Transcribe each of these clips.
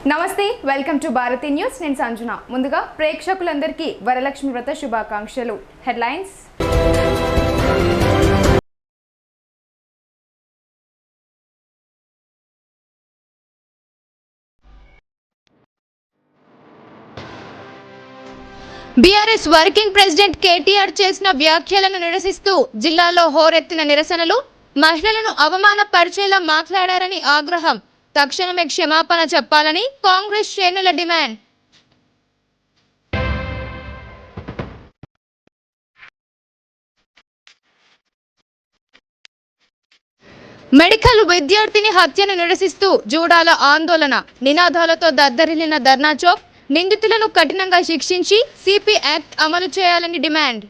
నమస్తే, welcome to Bharati news. నేను సంజన. ముందుగా ప్రేక్షకులందరికీ వరలక్ష్మి వ్రత శుభాకాంక్షలు. Headlines. BRS working president KTR చేసిన వ్యాఖ్యలను నిరసిస్తూ జిల్లాలో హోరెత్తిన నిరసనలు. మహిళలను అవమానపరిచేలా మాట్లాడారని ఆగ్రహం. తక్షణమే క్షమాపణ చెప్పాలని కాంగ్రెస్ శ్రేణుల డిమాండ్. మెడికల్ విద్యార్థిని హత్యను నిరసిస్తూ జూడాల ఆందోళన. నినాదాలతో దద్దరిల్లిన ధర్నా చౌక్. నిందితులను కఠినంగా శిక్షించి సిపి యాక్ట్ అమలు చేయాలని డిమాండ్.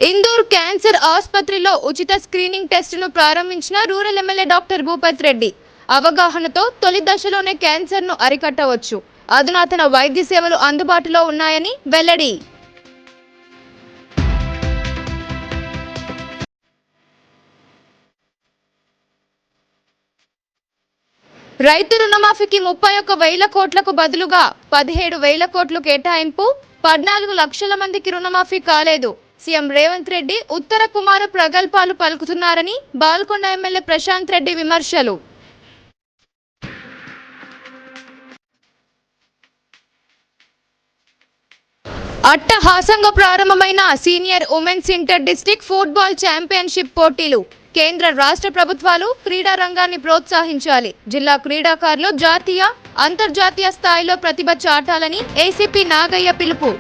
ఇందూర్ క్యాన్సర్ ఆసుపత్రిలో ఉచిత స్క్రీనింగ్ టెస్టును ప్రారంభించిన rural MLA doctor Bhupath Reddy. అవగాహనతో తొలి దశలోనే క్యాన్సర్ను అరికట్టవచ్చు. అధునాతన వైద్య సేవలు అందుబాటులో ఉన్నాయని వెల్లడి. రైతు రుణమాఫీకి 31,000 కోట్లకు బదులుగా 17,000 కోట్లు కేటాయింపు. 14 లక్షల మందికి రుణమాఫీ కాలేదు. సీఎం రేవంత్ రెడ్డి ఉత్తర కుమార ప్రగల్భాలు పలుకుతున్నారని బాల్కొండ ఎమ్మెల్యే ప్రశాంత్ రెడ్డి విమర్శలు. అట్టహాసంగా ప్రారంభమైన senior women's inter district football championship పోటీలు. కేంద్ర రాష్ట్ర ప్రభుత్వాలు క్రీడా రంగాన్ని ప్రోత్సహించాలి. జిల్లా క్రీడాకారులు జాతీయ, అంతర్జాతీయ స్థాయిలో ప్రతిభ చాటాలని ఏసీపీ నాగయ్య పిలుపు.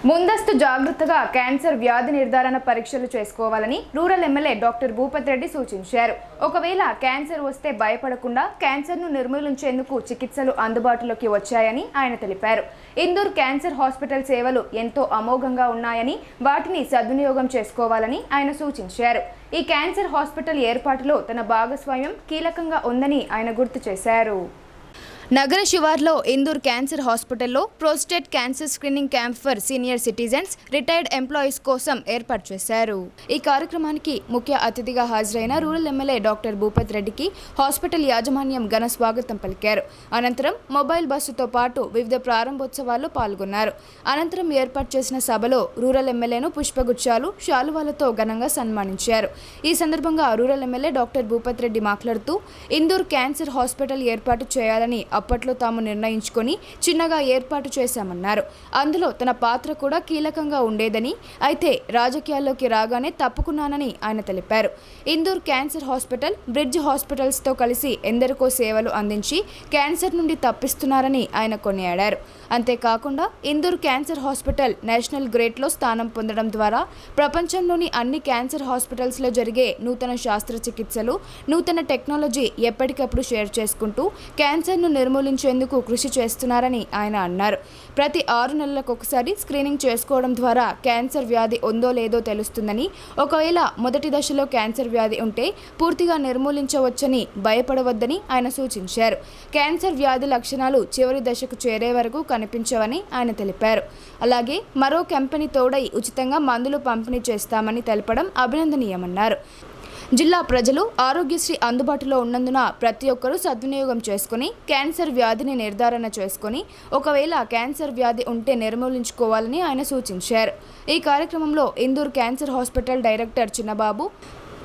ముందస్తు జాగ్రత్తగా క్యాన్సర్ వ్యాధి నిర్ధారణ పరీక్షలు చేసుకోవాలని rural MLA doctor Bhupath Reddy సూచించారు. ఒకవేళ క్యాన్సర్ వస్తే భయపడకుండా క్యాన్సర్ను నిర్మూలించేందుకు చికిత్సలు అందుబాటులోకి వచ్చాయని ఆయన తెలిపారు. ఇందూర్ క్యాన్సర్ హాస్పిటల్ సేవలు ఎంతో అమోఘంగా ఉన్నాయని, వాటిని సద్వినియోగం చేసుకోవాలని ఆయన సూచించారు. ఈ క్యాన్సర్ హాస్పిటల్ ఏర్పాటులో తన భాగస్వామ్యం కీలకంగా ఉందని ఆయన గుర్తు చేశారు. నగర శివార్లో ఇందూర్ క్యాన్సర్ హాస్పిటల్లో prostate cancer screening camp for senior citizens, retired employees కోసం ఏర్పాటు చేశారు. ఈ కార్యక్రమానికి ముఖ్య అతిథిగా హాజరైన రూరల్ ఎమ్మెల్యే డాక్టర్ భూపత్ రెడ్డికి హాస్పిటల్ యాజమాన్యం ఘన స్వాగతం పలికారు. అనంతరం మొబైల్ బస్సుతో పాటు వివిధ ప్రారంభోత్సవాల్లో పాల్గొన్నారు. అనంతరం ఏర్పాటు చేసిన సభలో రూరల్ ఎమ్మెల్యేను పుష్పగుచ్చాలు, శాలువాలతో ఘనంగా సన్మానించారు. ఈ సందర్భంగా rural MLA doctor Bhupath Reddy మాట్లాడుతూ ఇందూర్ క్యాన్సర్ హాస్పిటల్ ఏర్పాటు చేయాలని అప్పట్లో తాము నిర్ణయించుకొని చిన్నగా ఏర్పాటు చేశామన్నారు. అందులో తన పాత్ర కూడా కీలకంగా ఉండేదని, అయితే రాజకీయాల్లోకి రాగానే తప్పుకున్నానని ఆయన తెలిపారు. ఇందూర్ క్యాన్సర్ హాస్పిటల్ బ్రిడ్జ్ హాస్పిటల్స్తో కలిసి ఎందరికో సేవలు అందించి క్యాన్సర్ నుండి తప్పిస్తున్నారని ఆయన కొనియాడారు. అంతేకాకుండా ఇందూర్ క్యాన్సర్ హాస్పిటల్ నేషనల్ గ్రేడ్లో స్థానం పొందడం ద్వారా ప్రపంచంలోని అన్ని క్యాన్సర్ హాస్పిటల్స్లో జరిగే నూతన శాస్త్రచికిత్సలు, నూతన టెక్నాలజీ ఎప్పటికప్పుడు షేర్ చేసుకుంటూ క్యాన్సర్ను నిర్మూలించేందుకు కృషి చేస్తున్నారని ఆయన అన్నారు. ప్రతి 6 నెలలకు ఒకసారి స్క్రీనింగ్ చేసుకోవడం ద్వారా క్యాన్సర్ వ్యాధి ఉందో లేదో తెలుస్తుందని, ఒకవేళ మొదటి దశలో క్యాన్సర్ వ్యాధి ఉంటే పూర్తిగా నిర్మూలించవచ్చని భయపడవద్దని ఆయన సూచించారు. క్యాన్సర్ వ్యాధి లక్షణాలు చివరి దశకు చేరే వరకు కనిపించవని ఆయన తెలిపారు. అలాగే మరో కంపెనీ తోడై ఉచితంగా మందులు పంపిణీ చేస్తామని తెలపడం అభినందనీయమన్నారు. జిల్లా ప్రజలు ఆరోగ్యశ్రీ అందుబాటులో ఉన్నందున ప్రతి ఒక్కరూ సద్వినియోగం చేసుకుని క్యాన్సర్ వ్యాధిని నిర్ధారణ చేసుకుని ఒకవేళ క్యాన్సర్ వ్యాధి ఉంటే నిర్మూలించుకోవాలని ఆయన సూచించారు. ఈ కార్యక్రమంలో Indur cancer hospital director Chinnababu,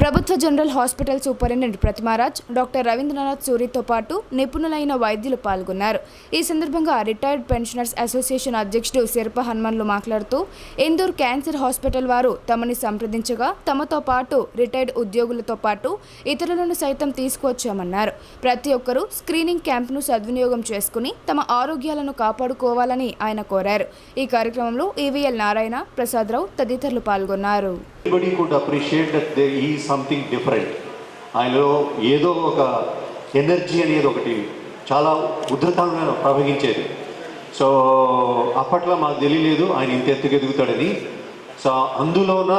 ప్రభుత్వ general hospital superintendent Pratimaraj, doctor Ravindranath సూరితో పాటు నిపుణులైన వైద్యులు పాల్గొన్నారు. ఈ సందర్భంగా రిటైర్డ్ పెన్షనర్స్ అసోసియేషన్ అధ్యక్షుడు శిరప హనుమన్లు మాట్లాడుతూ ఇందూర్ క్యాన్సర్ హాస్పిటల్ వారు తమని సంప్రదించగా తమతో పాటు రిటైర్డ్ ఉద్యోగులతో పాటు ఇతరులను సైతం తీసుకువచ్చామన్నారు. ప్రతి ఒక్కరూ స్క్రీనింగ్ క్యాంప్ను సద్వినియోగం చేసుకుని తమ ఆరోగ్యాలను కాపాడుకోవాలని ఆయన కోరారు. ఈ కార్యక్రమంలో ఈవీఎల్ నారాయణ, ప్రసాదరావు తదితరులు పాల్గొన్నారు. Everybody could appreciate that there is something different. ఆయనలో ఏదో ఒక ఎనర్జీ అనేది ఒకటి చాలా ఉద్ధృతంగా ప్రవహించేది. సో అప్పట్లో మాకు తెలియలేదు ఆయన ఇంత ఎత్తుకు ఎదుగుతాడని. సో అందులోన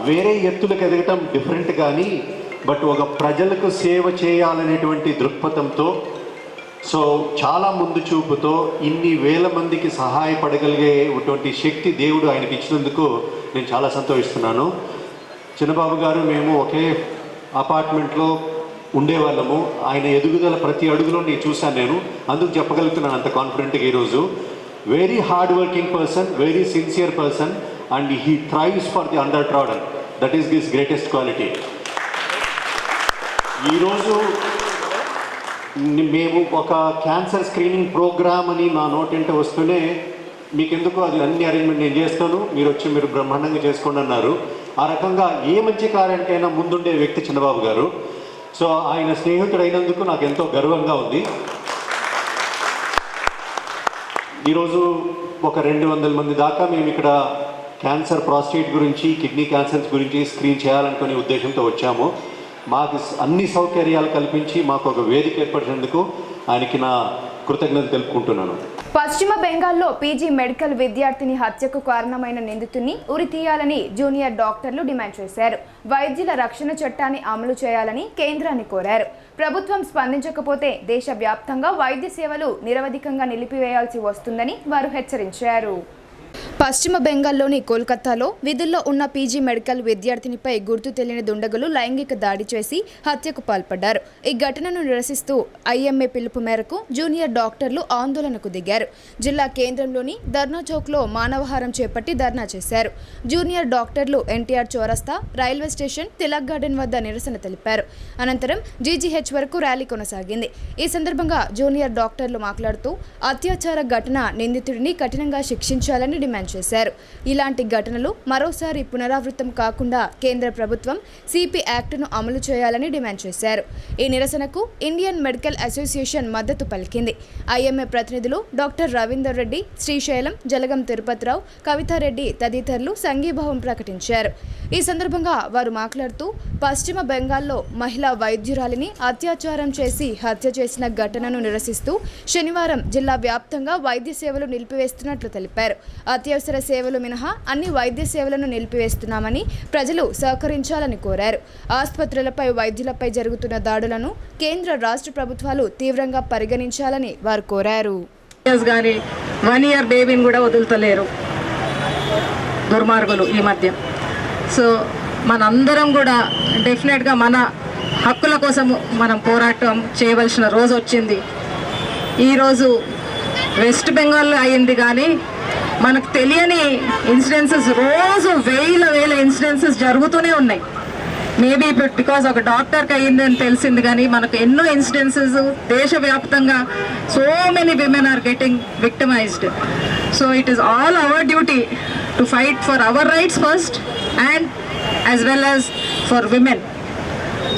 వేరే ఎత్తులకు ఎదగటం డిఫరెంట్, కానీ బట్ ఒక ప్రజలకు సేవ చేయాలనేటువంటి దృక్పథంతో, సో చాలా ముందు చూపుతో ఇన్ని వేల మందికి సహాయపడగలిగేటువంటి శక్తి దేవుడు ఆయనకి ఇచ్చినందుకు నేను చాలా సంతోషిస్తున్నాను. చిన్నబాబు గారు మేము ఒకే అపార్ట్మెంట్లో ఉండేవాళ్ళము. ఆయన ఎదుగుదల ప్రతి అడుగులో నేను చూశాను. నేను అందుకు చెప్పగలుగుతున్నాను అంత కాన్ఫిడెంట్గా ఈరోజు. Very hard working person, very sincere person, and he thrives for the under trodden. That is this greatest quality. ఈరోజు మేము ఒక క్యాన్సర్ స్క్రీనింగ్ ప్రోగ్రామ్ అని నా నోటింట వస్తూనే మీకెందుకు అది అన్ని అరేంజ్మెంట్ నేను చేస్తాను, మీరు వచ్చి మీరు బ్రహ్మాండంగా చేసుకోండి అన్నారు. ఆ రకంగా ఏ మంచి కార్యానికైనా ముందుండే వ్యక్తి చంద్రబాబు గారు. సో ఆయన స్నేహితుడు అయినందుకు నాకు ఎంతో గర్వంగా ఉంది. ఈరోజు ఒక 200 మంది దాకా మేము ఇక్కడ క్యాన్సర్, ప్రాస్టేట్ గురించి, కిడ్నీ క్యాన్సర్స్ గురించి స్క్రీన్ చేయాలనుకునే ఉద్దేశంతో వచ్చాము. మాకు అన్ని సౌకర్యాలు కల్పించి మాకు ఒక వేదిక ఏర్పడినందుకు ఆయనకి నా కృతజ్ఞతలు తెలుపుకుంటున్నాను. పశ్చిమ బెంగాల్లో పీజీ మెడికల్ విద్యార్థిని హత్యకు కారణమైన నిందితుడిని ఉరి తీయాలని జూనియర్ డాక్టర్లు డిమాండ్ చేశారు. వైద్యుల రక్షణ చట్టాన్ని అమలు చేయాలని కేంద్రాన్ని కోరారు. ప్రభుత్వం స్పందించకపోతే దేశవ్యాప్తంగా వైద్య సేవలు నిరవధికంగా నిలిపివేయాల్సి వస్తుందని వారు హెచ్చరించారు. పశ్చిమ బెంగాల్లోని కోల్కతాలో విధుల్లో ఉన్న పీజీ మెడికల్ విద్యార్థినిపై గుర్తు తెలియని దుండగులు లైంగిక దాడి చేసి హత్యకు పాల్పడ్డారు. ఈ ఘటనను నిరసిస్తూ ఐఎంఏ పిలుపు మేరకు జూనియర్ డాక్టర్లు ఆందోళనకు దిగారు. జిల్లా కేంద్రంలోని ధర్నా చౌక్లో మానవహారం చేపట్టి ధర్నా చేశారు. జూనియర్ డాక్టర్లు ఎన్టీఆర్ చౌరస్తా, రైల్వే స్టేషన్, తిలక్ గార్డెన్ వద్ద నిరసన తెలిపారు. అనంతరం జీజీహెచ్ వరకు ర్యాలీ కొనసాగింది. ఈ సందర్భంగా జూనియర్ డాక్టర్లు మాట్లాడుతూ అత్యాచార ఘటన నిందితుడిని కఠినంగా శిక్షించాలని డిమాండ్ చేశారు. ఇలాంటి ఘటనలు మరోసారి పునరావృతం కాకుండా కేంద్ర ప్రభుత్వం సిపి యాక్ట్ను అమలు చేయాలని డిమాండ్ చేశారు. ఈ నిరసనకు ఇండియన్ మెడికల్ అసోసియేషన్ మద్దతు పలికింది. ఐఎంఏ ప్రతినిధులు డాక్టర్ రవీందర్ రెడ్డి, శ్రీశైలం, జలగం తిరుపతిరావు, కవితారెడ్డి తదితరులు సంఘీభావం ప్రకటించారు. ఈ సందర్భంగా వారు మాట్లాడుతూ పశ్చిమ బెంగాల్లో మహిళా వైద్యురాలిని అత్యాచారం చేసి హత్య చేసిన ఘటనను నిరసిస్తూ శనివారం జిల్లా వ్యాప్తంగా వైద్య సేవలు నిలిపివేస్తున్నట్లు తెలిపారు. అత్యవసర సేవలు మినహా అన్ని వైద్య సేవలను నిలిపివేస్తున్నామని ప్రజలు సహకరించాలని కోరారు. ఆసుపత్రులపై, వైద్యులపై జరుగుతున్న దాడులను కేంద్ర, రాష్ట్ర ప్రభుత్వాలు తీవ్రంగా పరిగణించాలని వారు కోరారు. 1 year బేబీని కూడా వదులుతలేరు దుర్మార్గులు ఈ మధ్య. సో మనందరం కూడా డెఫినెట్గా మన హక్కుల కోసం మనం పోరాటం చేయవలసిన రోజు వచ్చింది. ఈరోజు వెస్ట్ బెంగాల్లో అయ్యింది, కానీ మనకు తెలియని ఇన్సిడెన్సెస్ రోజు వేల ఇన్సిడెన్సెస్ జరుగుతూనే ఉన్నాయి. మేబీ బికాజ్ ఒక డాక్టర్కి అయ్యింది అని తెలిసింది, కానీ మనకు ఎన్నో ఇన్సిడెన్సెస్ దేశవ్యాప్తంగా so many women are getting victimised. So it is all our duty to fight for our rights first and as well as for women.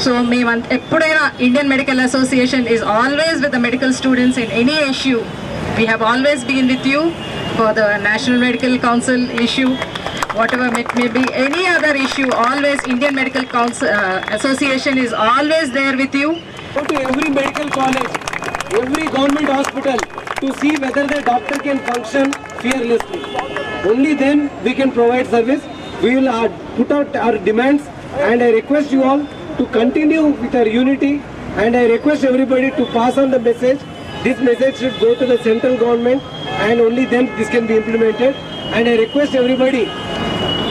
So మేము ఎప్పుడైనా Indian medical association is always with the medical students in any issue. We have always been with you for the National Medical Council issue, whatever it may be, any other issue, always Indian Medical Council Association is always there with you. Go to every medical college, every government hospital to see whether the doctor can function fearlessly. Only then we can provide service. We will put out our demands, and I request you all to continue with our unity, and I request everybody to pass on the message. This message should go to the central government, and only then this can be implemented. And I request everybody,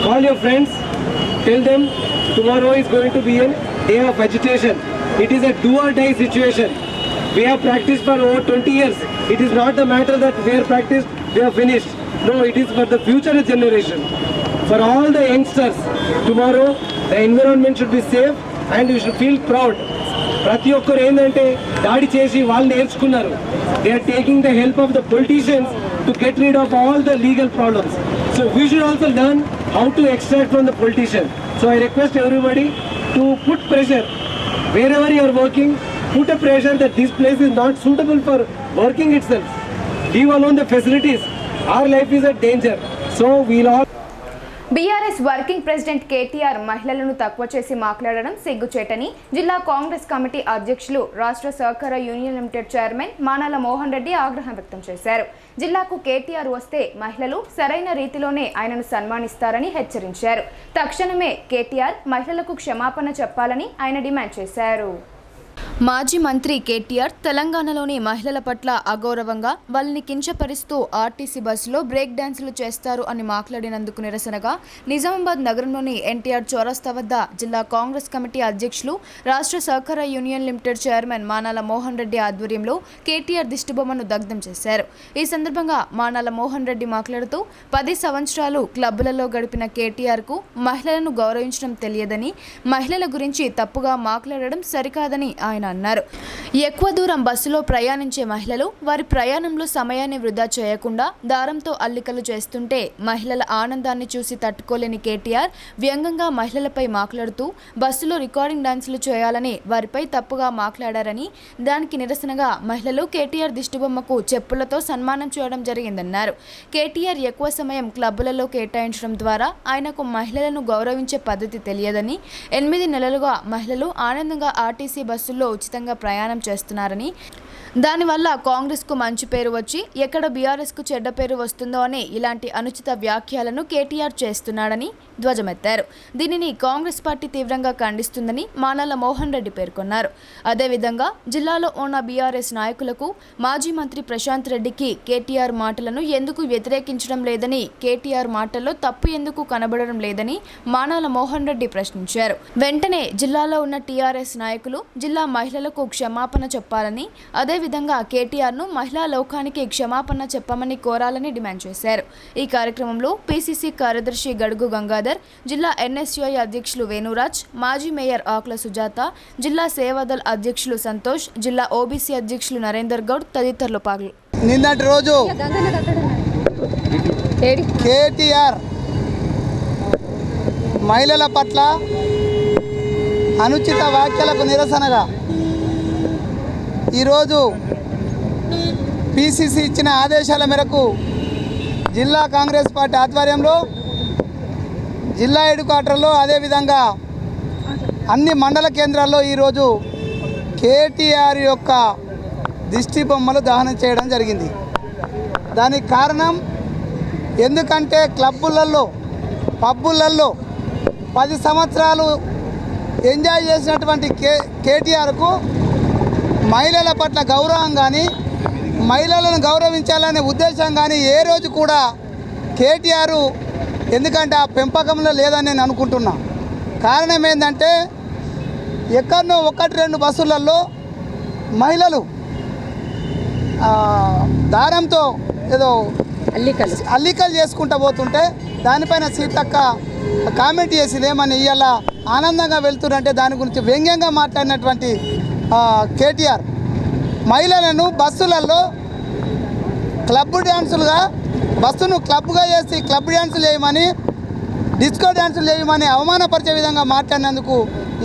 call your friends, tell them tomorrow is going to be a day of agitation. It is a do or die situation. We have practiced for over 20 years. It is not the matter that we are practiced, we are finished. No, it is for the future generation. For all the youngsters, tomorrow the environment should be safe and you should feel proud. ప్రతి ఒక్కరు ఏంటంటే దాడి చేసి వాళ్ళు నేర్చుకున్నారు. They are taking the help of the politicians to get rid of all the legal problems. So we should also learn how to extract from the politician. So I request everybody to put pressure wherever you are working. Put a pressure that this place is not suitable for working itself. Leave alone the facilities. Our life is a danger. So we'll all BRS working president KTR మహిళలను తక్కువ చేసి మాట్లాడడం సిగ్గుచేటని జిల్లా Congress committee అధ్యక్షులు రాష్ట్ర సహకార union limited chairman Manala Mohan Reddy ఆగ్రహం వ్యక్తం చేశారు. జిల్లాకు కేటీఆర్ వస్తే మహిళలు సరైన రీతిలోనే ఆయనను సన్మానిస్తారని హెచ్చరించారు. తక్షణమే కేటీఆర్ మహిళలకు క్షమాపణ చెప్పాలని ఆయన డిమాండ్ చేశారు. మాజీ మంత్రి కేటీఆర్ తెలంగాణలోని మహిళల పట్ల అగౌరవంగా వాళ్ళని కించపరుస్తూ ఆర్టీసీ బస్సులో బ్రేక్ డాన్సులు చేస్తారు అని మాట్లాడినందుకు నిరసనగా నిజామాబాద్ నగరంలోని ఎన్టీఆర్ చౌరస్తా వద్ద జిల్లా కాంగ్రెస్ కమిటీ అధ్యక్షులు రాష్ట్ర సహకార union limited chairman Manala Mohan Reddy ఆధ్వర్యంలో కేటీఆర్ దిష్టిబొమ్మను దగ్ధం చేశారు. ఈ సందర్భంగా మానాల మోహన్ రెడ్డి మాట్లాడుతూ 10 సంవత్సరాలు క్లబ్బులలో గడిపిన కేటీఆర్కు మహిళలను గౌరవించడం తెలియదని, మహిళల గురించి తప్పుగా మాట్లాడడం సరికాదని ఆయన అన్నారు. ఎక్కువ దూరం బస్సులో ప్రయాణించే మహిళలు వారి ప్రయాణంలో సమయాన్ని వృధా చేయకుండా దారంతో అల్లికలు చేస్తుంటే మహిళల ఆనందాన్ని చూసి తట్టుకోలేని కేటీఆర్ వ్యంగ్యంగా మహిళలపై మాట్లాడుతూ బస్సులో రికార్డింగ్ డాన్సులు చేయాలని వారిపై తప్పుగా మాట్లాడారని, దానికి నిరసనగా మహిళలు కేటీఆర్ దిష్టిబొమ్మకు చెప్పులతో సన్మానం చేయడం జరిగిందన్నారు. కేటీఆర్ ఎక్కువ సమయం క్లబ్బులలో కేటాయించడం ద్వారా ఆయనకు మహిళలను గౌరవించే పద్ధతి తెలియదని, 8 నెలలుగా మహిళలు ఆనందంగా ఆర్టీసీ బస్సుల్లో ఉచితంగా ప్రయాణం చేస్తున్నారని, దానివల్ల కాంగ్రెస్కు మంచి పేరు వచ్చి ఎక్కడ బీఆర్ఎస్కు చెడ్డ పేరు వస్తుందో అని ఇలాంటి అనుచిత వ్యాఖ్యలను కేటీఆర్ చేస్తున్నాడని ధ్వజమెత్తారు. దీనిని కాంగ్రెస్ పార్టీ తీవ్రంగా ఖండిస్తుందని మానాల మోహన్ రెడ్డి పేర్కొన్నారు. అదేవిధంగా జిల్లాలో ఉన్న బీఆర్ఎస్ నాయకులకు మాజీ మంత్రి ప్రశాంత్ రెడ్డికి కేటీఆర్ మాటలను ఎందుకు వ్యతిరేకించడం లేదని, కేటీఆర్ మాటల్లో తప్పు ఎందుకు కనబడడం లేదని మానాల మోహన్ రెడ్డి ప్రశ్నించారు. వెంటనే జిల్లాలో ఉన్న టీఆర్ఎస్ నాయకులు జిల్లా మహిళలకు క్షమాపణ చెప్పాలని, అదేవిధంగా కేటీఆర్ను మహిళా లోకానికి క్షమాపణ చెప్పమని కోరాలని డిమాండ్ చేశారు. ఈ కార్యక్రమంలో పీసీసీ కార్యదర్శి గడుగు గంగాధర్, జిల్లా ఎన్ఎస్యుఐ అధ్యక్షులు వేణురాజ్, మాజీ మేయర్ ఆకుల సుజాత, జిల్లా సేవాదల్ అధ్యక్షులు సంతోష్, జిల్లా ఓబీసీ అధ్యక్షులు నరేందర్ గౌడ్ తదితరులు పాల్గొన్నారు. నిన్నటి రోజు కేటీఆర్ మహిళల పట్ల అనుచిత వ్యాఖ్యలకు నిరసనగా ఈరోజు పిసిసి ఇచ్చిన ఆదేశాల మేరకు జిల్లా కాంగ్రెస్ పార్టీ ఆధ్వర్యంలో జిల్లా హెడ్ క్వార్టర్లో, అదేవిధంగా అన్ని మండల కేంద్రాల్లో ఈరోజు కేటీఆర్ యొక్క దిష్టి బొమ్మలు దహనం చేయడం జరిగింది. దానికి కారణం ఎందుకంటే క్లబ్బులలో, పబ్బులలో 10 సంవత్సరాలు ఎంజాయ్ చేసినటువంటి కేటీఆర్కు మహిళల పట్ల గౌరవం కానీ, మహిళలను గౌరవించాలనే ఉద్దేశం కానీ ఏ రోజు కూడా కేటీఆర్, ఎందుకంటే ఆ పెంపకంలో లేదని నేను అనుకుంటున్నా. కారణం ఏంటంటే ఎక్కడనో 1-2 బస్సులలో మహిళలు దారంతో ఏదో అల్లికలు చేసుకుంటూ పోతుంటే దానిపైన సీతక్క కామెంట్ చేసి లేమని ఇవాళ ఆనందంగా వెళ్తున్నంటే దాని గురించి వ్యంగ్యంగా మాట్లాడినటువంటి కేటీఆర్ మహిళలను బస్సులలో క్లబ్ డ్యాన్సులుగా, బస్సును క్లబ్గా చేసి క్లబ్ డ్యాన్సులు చేయమని, డిస్కో డ్యాన్సులు చేయమని అవమానపరిచే విధంగా మాట్లాడినందుకు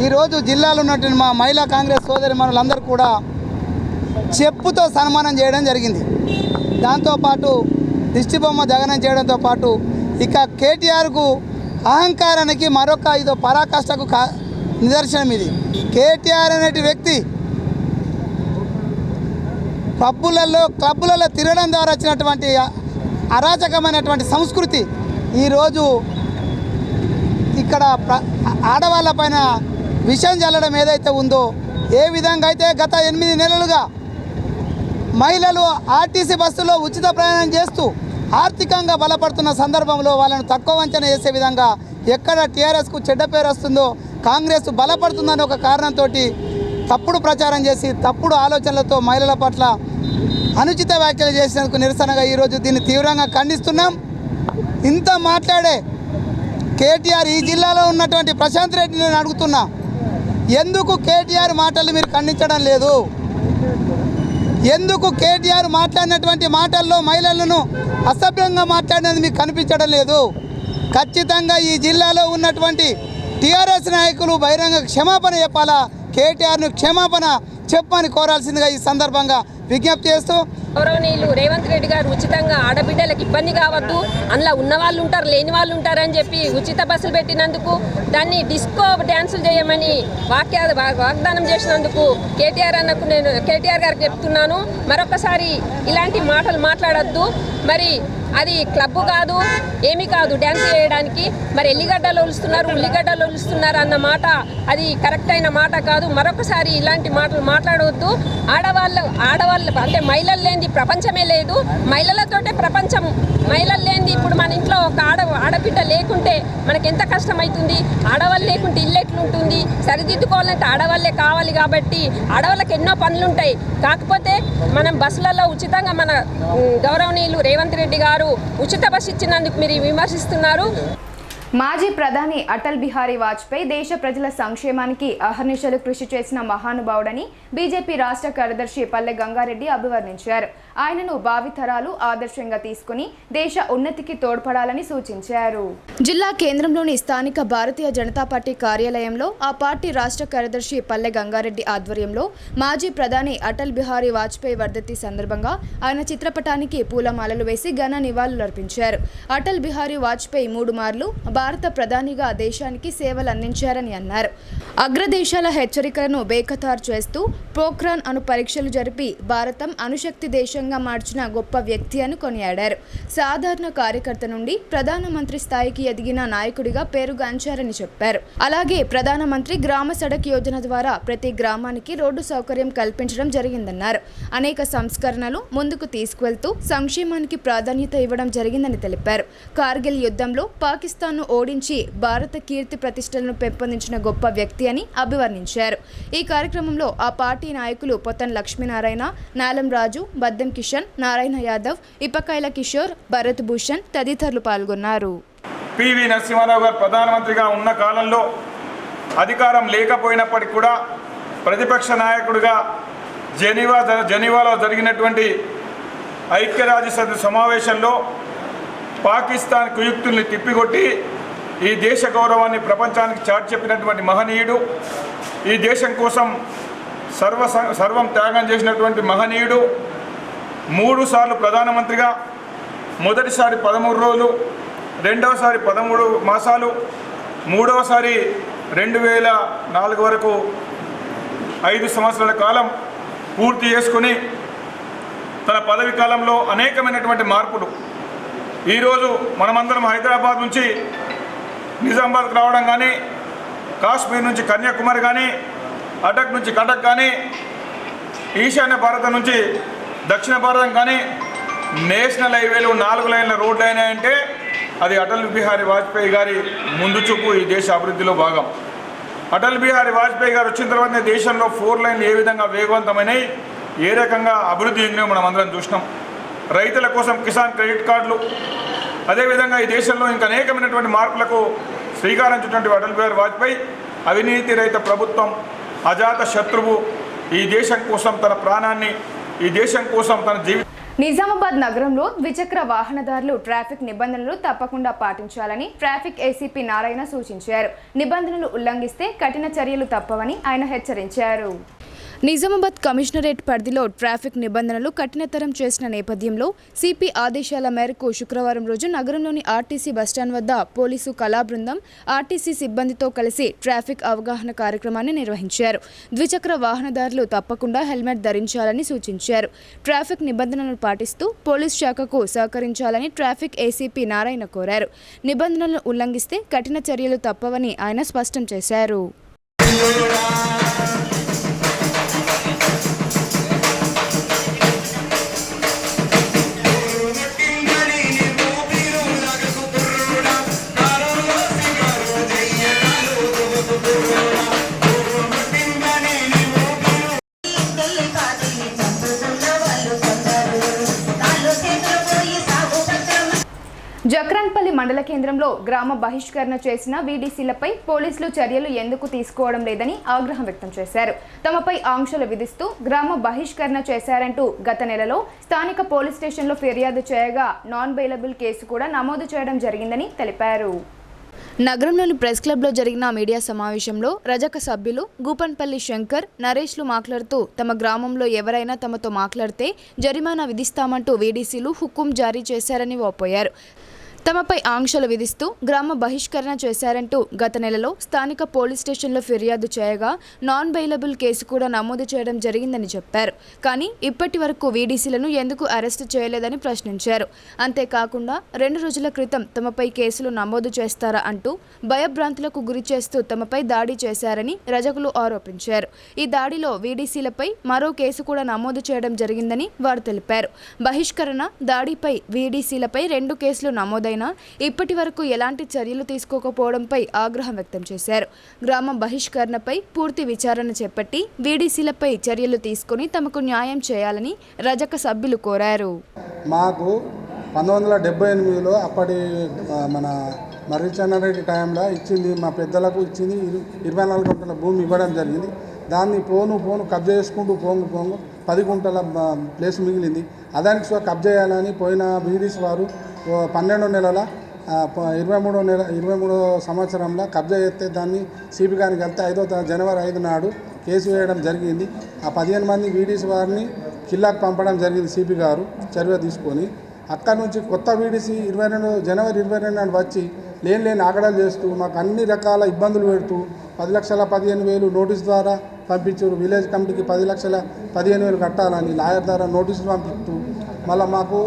ఈరోజు జిల్లాలో ఉన్నటువంటి మా మహిళా కాంగ్రెస్ సోదరి మనులందరూ కూడా చెప్పుతో సన్మానం చేయడం జరిగింది. దాంతోపాటు దిష్టిబొమ్మ దహనం చేయడంతో పాటు ఇక కేటీఆర్కు అహంకారానికి మరొక ఇదో పరాకాష్ఠకు నిదర్శనం ఇది. కేటీఆర్ అనేటి వ్యక్తి పబ్బులలో, క్లబ్బులలో తిరగడం ద్వారా వచ్చినటువంటి అరాచకమైనటువంటి సంస్కృతి ఈరోజు ఇక్కడ ఆడవాళ్ళ పైన విషం చల్లడం ఏదైతే ఉందో, ఏ విధంగా అయితే గత 8 నెలలుగా మహిళలు ఆర్టీసీ బస్సులో ఉచిత ప్రయాణం చేస్తూ ఆర్థికంగా బలపడుతున్న సందర్భంలో వాళ్ళను తక్కువ అంచనా వేసే విధంగా ఎక్కడ టీఆర్ఎస్కు చెడ్డ పేరు వస్తుందో, కాంగ్రెస్ బలపడుతుందని ఒక కారణంతో తప్పుడు ప్రచారం చేసి తప్పుడు ఆలోచనలతో మహిళల పట్ల అనుచిత వ్యాఖ్యలు చేసినందుకు నిరసనగా ఈరోజు దీన్ని తీవ్రంగా ఖండిస్తున్నాం. ఇంత మాట్లాడే కేటీఆర్, ఈ జిల్లాలో ఉన్నటువంటి ప్రశాంత్ రెడ్డిని నేను అడుగుతున్నా, ఎందుకు కేటీఆర్ మాటలు మీరు ఖండించడం లేదు? ఎందుకు కేటీఆర్ మాట్లాడినటువంటి మాటల్లో మహిళలను అసభ్యంగా మాట్లాడినది మీకు కనిపించడం లేదు? ఖచ్చితంగా ఈ జిల్లాలో ఉన్నటువంటి టీఆర్ఎస్ నాయకులు బహిరంగ క్షమాపణ చెప్పాలా, కేటీఆర్ను క్షమాపణ చెప్పని కోరాల్సిందిగా ఈ సందర్భంగా విజ్ఞప్తి చేస్తూ గౌరవనీయులు రేవంత్ రెడ్డి గారు ఉచితంగా ఆడబిడ్డలకు ఇబ్బంది కావద్దు, అందులో ఉన్న వాళ్ళు ఉంటారు లేని వాళ్ళు ఉంటారని చెప్పి ఉచిత బస్సులు పెట్టినందుకు, దాన్ని డిస్కో డ్యాన్సులు చేయమని వాగ్దానం చేసినందుకు కేటీఆర్ గారికి చెప్తున్నాను, మరొకసారి ఇలాంటి మాటలు మాట్లాడొద్దు. మరి అది క్లబ్ కాదు, ఏమీ కాదు డ్యాన్స్ చేయడానికి. మరి ఎల్లిగడ్డలు ఒలుస్తున్నారు, ఉల్లిగడ్డలు ఒలుస్తున్నారు అన్న మాట అది కరెక్ట్ అయిన మాట కాదు. మరొకసారి ఇలాంటి మాటలు మాట్లాడవద్దు. ఆడవాళ్ళు అంటే మహిళలు లేనిది ప్రపంచమే లేదు, మహిళలతోటే ప్రపంచం. మహిళలు లేనిది ఇప్పుడు మన ఇంట్లో ఒక ఆడబిడ్డ లేకుంటే మనకి ఎంత కష్టమవుతుంది. ఆడవాళ్ళు లేకుంటే ఇల్లు ఎట్లుంటుంది, సరిదిద్దుకోవాలంటే ఆడవాళ్ళే కావాలి. కాబట్టి ఆడవాళ్ళకి ఎన్నో పనులు ఉంటాయి. కాకపోతే మనం బస్సులలో ఉచితంగా మన గౌరవనీయులు రేవంత్ రెడ్డి గారు ఉచిత బస్సు ఇచ్చినందుకు మీరు విమర్శిస్తున్నారు. మాజీ ప్రధాని అటల్ బిహారీ వాజ్పేయి దేశ ప్రజల సంక్షేమానికి అహర్నిశలు కృషి చేసిన మహానుభావుడని బీజేపీ రాష్ట్ర కార్యదర్శి పల్లె గంగారెడ్డి అభివర్ణించారు. ఆయనను భావితరాలు ఆదర్శంగా తీసుకుని దేశ ఉన్నతికి తోడ్పడాలని సూచించారు. జిల్లా కేంద్రంలోని స్థానిక భారతీయ జనతా పార్టీ కార్యాలయంలో ఆ పార్టీ రాష్ట్ర కార్యదర్శి పల్లె గంగారెడ్డి ఆధ్వర్యంలో మాజీ ప్రధాని అటల్ బిహారీ వాజ్పేయి వర్ధంతి సందర్భంగా ఆయన చిత్రపటానికి పూలమాలలు వేసి ఘన నివాళులర్పించారు. అటల్ బిహారీ వాజ్పేయి 3 మార్లు భారత ప్రధానిగా దేశానికి సేవలు అందించారని అన్నారు. అగ్రదేశాల హెచ్చరికలను బేఖతారు చేస్తూ పోఖ్రాన్ అణు పరీక్షలు జరిపి భారతం అణుశక్తి దేశంగా మార్చిన గొప్ప వ్యక్తి అని కొనియాడారు. సాధారణ కార్యకర్త నుండి ప్రధానమంత్రి స్థాయికి ఎదిగిన నాయకుడిగా పేరుగాంచారని చెప్పారు. అలాగే ప్రధానమంత్రి గ్రామ సడక్ యోజన ద్వారా ప్రతి గ్రామానికి రోడ్డు సౌకర్యం కల్పించడం జరిగిందన్నారు. అనేక సంస్కరణలు ముందుకు తీసుకువెళ్తూ సంక్షేమానికి ప్రాధాన్యత ఇవ్వడం జరిగిందని తెలిపారు. కార్గిల్ యుద్ధంలో పాకిస్తాన్ను ఓడించి భారత కీర్తి ప్రతిష్టలను పెంపొందించిన గొప్ప వ్యక్తి అని అభివర్ణించారు. ఈ కార్యక్రమంలో ఆ పార్టీ నాయకులు పొత్తన్ లక్ష్మీనారాయణ, నాలం రాజు, బద్దెం కిషన్, నారాయణ యాదవ్, ఇపకాయల కిషోర్, భరత్ భూషణ్ తదితరులు పాల్గొన్నారు. పివి నరసింహారావు గారు ప్రధానమంత్రిగా ఉన్న కాలంలో అధికారం లేకపోయినప్పటికీ కూడా ప్రతిపక్ష నాయకుడిగా జెనీవాలో జరిగినటువంటి ఐక్యరాజ్యసమితి సమావేశంలో పాకిస్తాన్ కుయుక్తుల్ని తిప్పికొట్టి ఈ దేశ గౌరవాన్ని ప్రపంచానికి చాటి చెప్పినటువంటి మహనీయుడు, ఈ దేశం కోసం సర్వం త్యాగం చేసినటువంటి మహనీయుడు. 3 సార్లు ప్రధానమంత్రిగా, మొదటిసారి 13 రోజులు, రెండవసారి 13 మాసాలు, మూడవసారి 2004 వరకు 5 సంవత్సరాల కాలం పూర్తి చేసుకుని తన పదవి కాలంలో అనేకమైనటువంటి మార్పులు. ఈరోజు మనమందరం హైదరాబాద్ నుంచి నిజామాబాద్కి రావడం కానీ, కాశ్మీర్ నుంచి కన్యాకుమారి కానీ, అటక్ నుంచి కటక్ కానీ, ఈశాన్య భారతం నుంచి దక్షిణ భారతం కానీ నేషనల్ హైవేలు 4 లైన్ల రోడ్లు అయినాయంటే అది అటల్ బిహారీ వాజ్పేయి గారి ముందు చూపు ఈ దేశ అభివృద్ధిలో భాగం. అటల్ బిహారీ వాజ్పేయి గారు వచ్చిన తర్వాతనే దేశంలో 4 లైన్లు ఏ విధంగా వేగవంతమైనవి, ఏ రకంగా అభివృద్ధి చెందినో మనం అందరం చూసినాం. రైతుల కోసం కిసాన్ క్రెడిట్ కార్డులు, అదేవిధంగా ఈ దేశంలో ఇంకా అనేకమైనటువంటి మార్పులకు శ్రీకారం చుట్టినటువంటి అటల్ బిహారీ వాజ్పేయి అవినీతి రహిత ప్రభుత్వం, అజాత శత్రువు, ఈ దేశం కోసం తన ప్రాణాన్ని, ఈ దేశం కోసం తన జీవితం. నిజామాబాద్ నగరంలో ద్విచక్ర వాహనదారులు ట్రాఫిక్ నిబంధనలు తప్పకుండా పాటించాలని ట్రాఫిక్ ఏసీపీ నారాయణ సూచించారు. నిబంధనలు ఉల్లంఘిస్తే కఠిన చర్యలు తప్పవని ఆయన హెచ్చరించారు. నిజామాబాద్ కమిషనరేట్ పరిధిలో ట్రాఫిక్ నిబంధనలు కఠినతరం చేసిన నేపథ్యంలో సిపి ఆదేశాల మేరకు శుక్రవారం రోజు నగరంలోని ఆర్టీసీ బస్టాండ్ వద్ద పోలీసు కళా బృందం ఆర్టీసీ సిబ్బందితో కలిసి ట్రాఫిక్ అవగాహన కార్యక్రమాన్ని నిర్వహించారు. ద్విచక్ర వాహనదారులు తప్పకుండా హెల్మెట్ ధరించాలని సూచించారు. ట్రాఫిక్ నిబంధనలను పాటిస్తూ పోలీస్ శాఖకు సహకరించాలని ట్రాఫిక్ ఏసీపీ నారాయణ కోరారు. నిబంధనలను ఉల్లంఘిస్తే కఠిన చర్యలు తప్పవని ఆయన స్పష్టం చేశారు. జక్రాన్పల్లి మండల కేంద్రంలో గ్రామ బహిష్కరణ చేసిన వీడీసీలపై పోలీసులు చర్యలు ఎందుకు తీసుకోవడం లేదని ఆగ్రహం వ్యక్తం చేశారు. తమపై ఆంక్షలు విధిస్తూ గ్రామ బహిష్కరణ చేశారంటూ గత నెలలో స్థానిక పోలీస్ స్టేషన్లో ఫిర్యాదు చేయగా నాన్ బెయిలబుల్ కేసు కూడా నమోదు చేయడం జరిగిందని తెలిపారు. నగరంలోని ప్రెస్ క్లబ్లో జరిగిన మీడియా సమావేశంలో రజక సభ్యులు గూపన్పల్లి శంకర్, నరేష్లు మాట్లాడుతూ తమ గ్రామంలో ఎవరైనా తమతో మాట్లాడితే జరిమానా విధిస్తామంటూ వీడీసీలు హుకుం జారీ చేశారని వాపోయారు. తమపై ఆంక్షలు విధిస్తూ గ్రామ బహిష్కరణ చేశారంటూ గత నెలలో స్థానిక పోలీస్ స్టేషన్లో ఫిర్యాదు చేయగా నాన్ బెయిలబుల్ కేసు కూడా నమోదు చేయడం జరిగిందని చెప్పారు. కానీ ఇప్పటి వరకు వీడీసీలను ఎందుకు అరెస్టు చేయలేదని ప్రశ్నించారు. అంతేకాకుండా 2 రోజుల క్రితం తమపై కేసులు నమోదు చేస్తారా అంటూ భయభ్రాంతులకు గురి చేస్తూ తమపై దాడి చేశారని రజకులు ఆరోపించారు. ఈ దాడిలో వీడీసీలపై మరో కేసు కూడా నమోదు చేయడం జరిగిందని వారు తెలిపారు. బహిష్కరణ, దాడిపై వీడీసీలపై 2 కేసులు నమోదైన ఇప్పటి వరకు ఎలాంటి చర్యలు తీసుకోకపోవడంపై ఆగ్రహం వ్యక్తం చేశారు. గ్రామ బహిష్కరణపై పూర్తి విచారణ చేపట్టి వీడీసీలపై చర్యలు తీసుకుని తమకు న్యాయం చేయాలని రజక సభ్యులు కోరారు. మాకు 1978లో అప్పటి మన మర్రి చెన్నారెడ్డి టైంలో ఇచ్చింది, మా పెద్దలకు ఇచ్చింది 24 గుంటల భూమి ఇవ్వడం జరిగింది. దాన్ని పోను కబ్జా చేసుకుంటూ పోంగు 10 గుంటల ప్లేస్ మిగిలింది. అదానికి కబ్జా చేయాలని పోయిన బీడీసీ వారు 12 నెలల 23 సంవత్సరంలో కబ్జా చేస్తే దాన్ని సిపి గారికి వెళ్తే 5వ జనవరి 5 నాడు కేసు వేయడం జరిగింది. ఆ 15 మంది వీడీసీ వారిని కిల్లాకు పంపడం జరిగింది సిపి గారు చర్య తీసుకొని. అక్కడి నుంచి కొత్త వీడీసీ జనవరి 22 నాడు వచ్చి లేని ఆగడాలు చేస్తూ మాకు అన్ని రకాల ఇబ్బందులు పెడుతూ 10,15,000 నోటీస్ ద్వారా పంపించారు. విలేజ్ కమిటీకి 10,15,000 కట్టాలని లాయర్ ద్వారా నోటీసులు పంపిస్తూ మళ్ళీ మాకు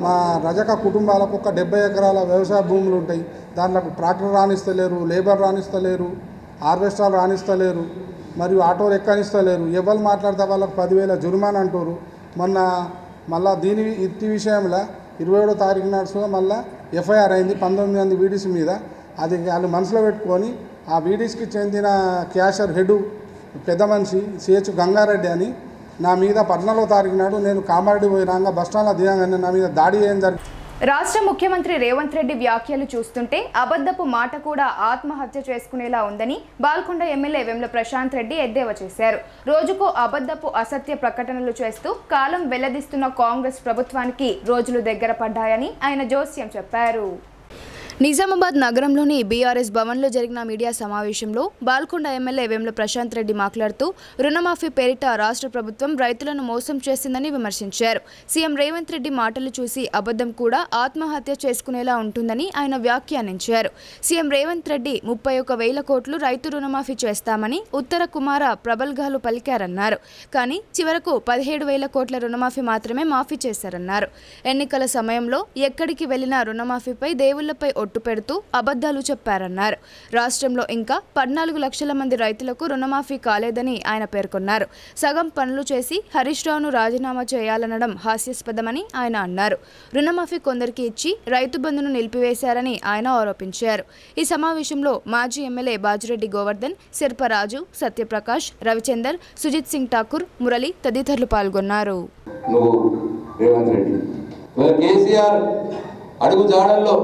మా రజక కుటుంబాలకు ఒక 70 ఎకరాల వ్యవసాయ భూములు ఉంటాయి. దాంట్లో ట్రాక్టర్ రాణిస్తలేరు, లేబర్ రాణిస్తలేరు, హార్వెస్టర్లు రాణిస్తలేరు, మరియు ఆటోలు ఎక్కనిస్తలేరు. ఎవరు మాట్లాడితే వాళ్ళకు 10,000 జుర్మానా అంటారు. మళ్ళీ ఇట్టి విషయంలో 27వ తారీఖు నాడు మళ్ళీ ఎఫ్ఐఆర్ అయింది 19 మంది వీడీసీ మీద. అది వాళ్ళు మనసులో పెట్టుకొని ఆ వీడీసీకి చెందిన క్యాషర్ హెడ్ పెద్ద మనిషి సిహెచ్ గంగారెడ్డి అని నా మీద 14వ తారీఖు నాడు నేను కామారెడ్డి పోయినాక బస్టాండ్లో దిగంగానే నా మీద దాడి చేయడం జరిగింది. రాష్ట్ర ముఖ్యమంత్రి రేవంత్ రెడ్డి వ్యాఖ్యలు చూస్తుంటే అబద్ధపు మాట కూడా ఆత్మహత్య చేసుకునేలా ఉందని బాల్కొండ ఎమ్మెల్యే వేముల ప్రశాంత్ రెడ్డి ఎద్దేవా చేశారు. రోజుకు అబద్ధపు అసత్య ప్రకటనలు చేస్తూ కాలం వెల్లదిస్తున్న కాంగ్రెస్ ప్రభుత్వానికి రోజులు దగ్గర పడ్డాయని ఆయన జోస్యం చెప్పారు. నిజామాబాద్ నగరంలోని బీఆర్ఎస్ భవన్లో జరిగిన మీడియా సమావేశంలో బాల్కొండ ఎమ్మెల్యే వేముల ప్రశాంత్ రెడ్డి మాట్లాడుతూ రుణమాఫీ పేరిట రాష్ట్ర ప్రభుత్వం రైతులను మోసం చేసిందని విమర్శించారు. సీఎం రేవంత్ రెడ్డి మాటలు చూసి అబద్ధం కూడా ఆత్మహత్య చేసుకునేలా ఉంటుందని ఆయన వ్యాఖ్యానించారు. సీఎం రేవంత్ రెడ్డి 31,000 కోట్లు రైతు రుణమాఫీ చేస్తామని ఉత్తర కుమార ప్రబల్గాలు పలికారన్నారు. కానీ చివరకు 17,000 కోట్ల రుణమాఫీ మాత్రమే మాఫీ చేశారన్నారు. ఎన్నికల సమయంలో ఎక్కడికి వెళ్లినా రుణమాఫీపై దేవుళ్లపై ఒట్టు పెడుతూ అబద్ధాలు చెప్పారన్నారు. రాష్ట్రంలో ఇంకా 14 లక్షల మంది రైతులకు రుణమాఫీ కాలేదని ఆయన పేర్కొన్నారు. సగం పనులు చేసి హరీష్ రావును రాజీనామా చేయాలనడం హాస్యాస్పదమని ఆయన అన్నారు. రుణమాఫీ కొందరికి ఇచ్చి రైతు బంధును నిలిపివేశారని ఆయన ఆరోపించారు. ఈ సమావేశంలో మాజీ ఎమ్మెల్యే బాజిరెడ్డి గోవర్ధన్, శిల్పరాజు, సత్యప్రకాష్, రవిచందర్, సుజిత్ సింగ్ ఠాకూర్, మురళి తదితరులు పాల్గొన్నారు. కేసీఆర్ అడుగు జాడల్లో